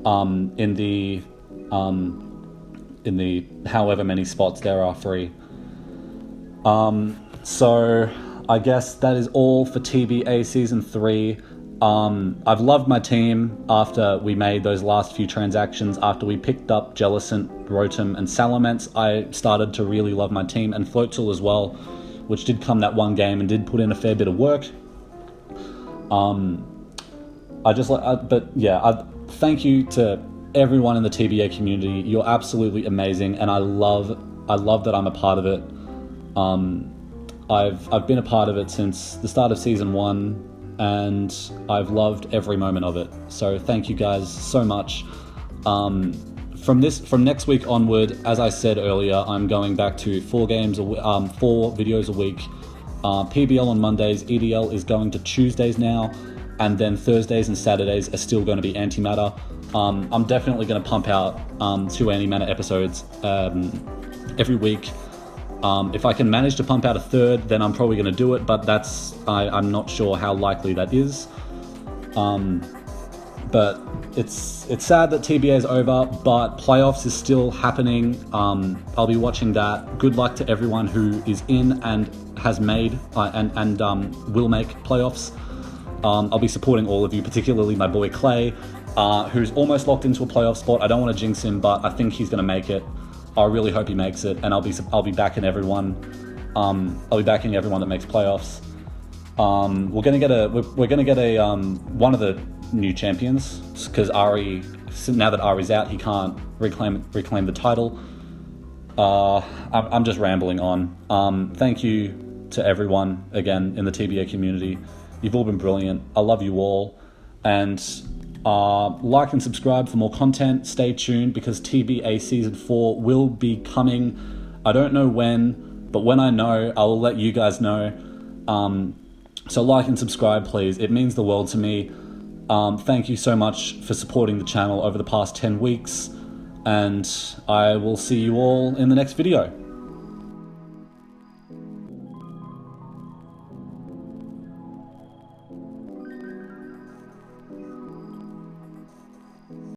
In the however many spots there are free. So I guess that is all for TBA Season 3. I've loved my team after we made those last few transactions. After we picked up Jellicent, Rotom, and Salamence, I started to really love my team, and Floatzel as well, which did come that one game and did put in a fair bit of work. Thank you to everyone in the TBA community. You're absolutely amazing, and I love that I'm a part of it. I've been a part of it since the start of season 1, and I've loved every moment of it. So thank you guys so much. From next week onward, as I said earlier, I'm going back to 4 videos a week. PBL on Mondays, EDL is going to Tuesdays now, and then Thursdays and Saturdays are still going to be antimatter. I'm definitely going to pump out 2 antimatter episodes every week. If I can manage to pump out a 3rd, then I'm probably going to do it, but I'm not sure how likely that is. But it's sad that TBA is over, but playoffs is still happening. I'll be watching that. Good luck to everyone who is in and has made and will make playoffs. I'll be supporting all of you, particularly my boy Clay, who's almost locked into a playoff spot. I don't want to jinx him, but I think he's going to make it. I really hope he makes it, and I'll be backing everyone. I'll be backing everyone that makes playoffs. We're gonna get a one of the new champions, because Ari, now that Ari's out, he can't reclaim the title. I'm just rambling on. Thank you to everyone again in the TBA community. You've all been brilliant. I love you all, and like and subscribe for more content. Stay tuned, because TBA Season 4 will be coming. I don't know when, but when I know, I will let you guys know. So like and subscribe, please. It means the world to me. Thank you so much for supporting the channel over the past 10 weeks, and I will see you all in the next video.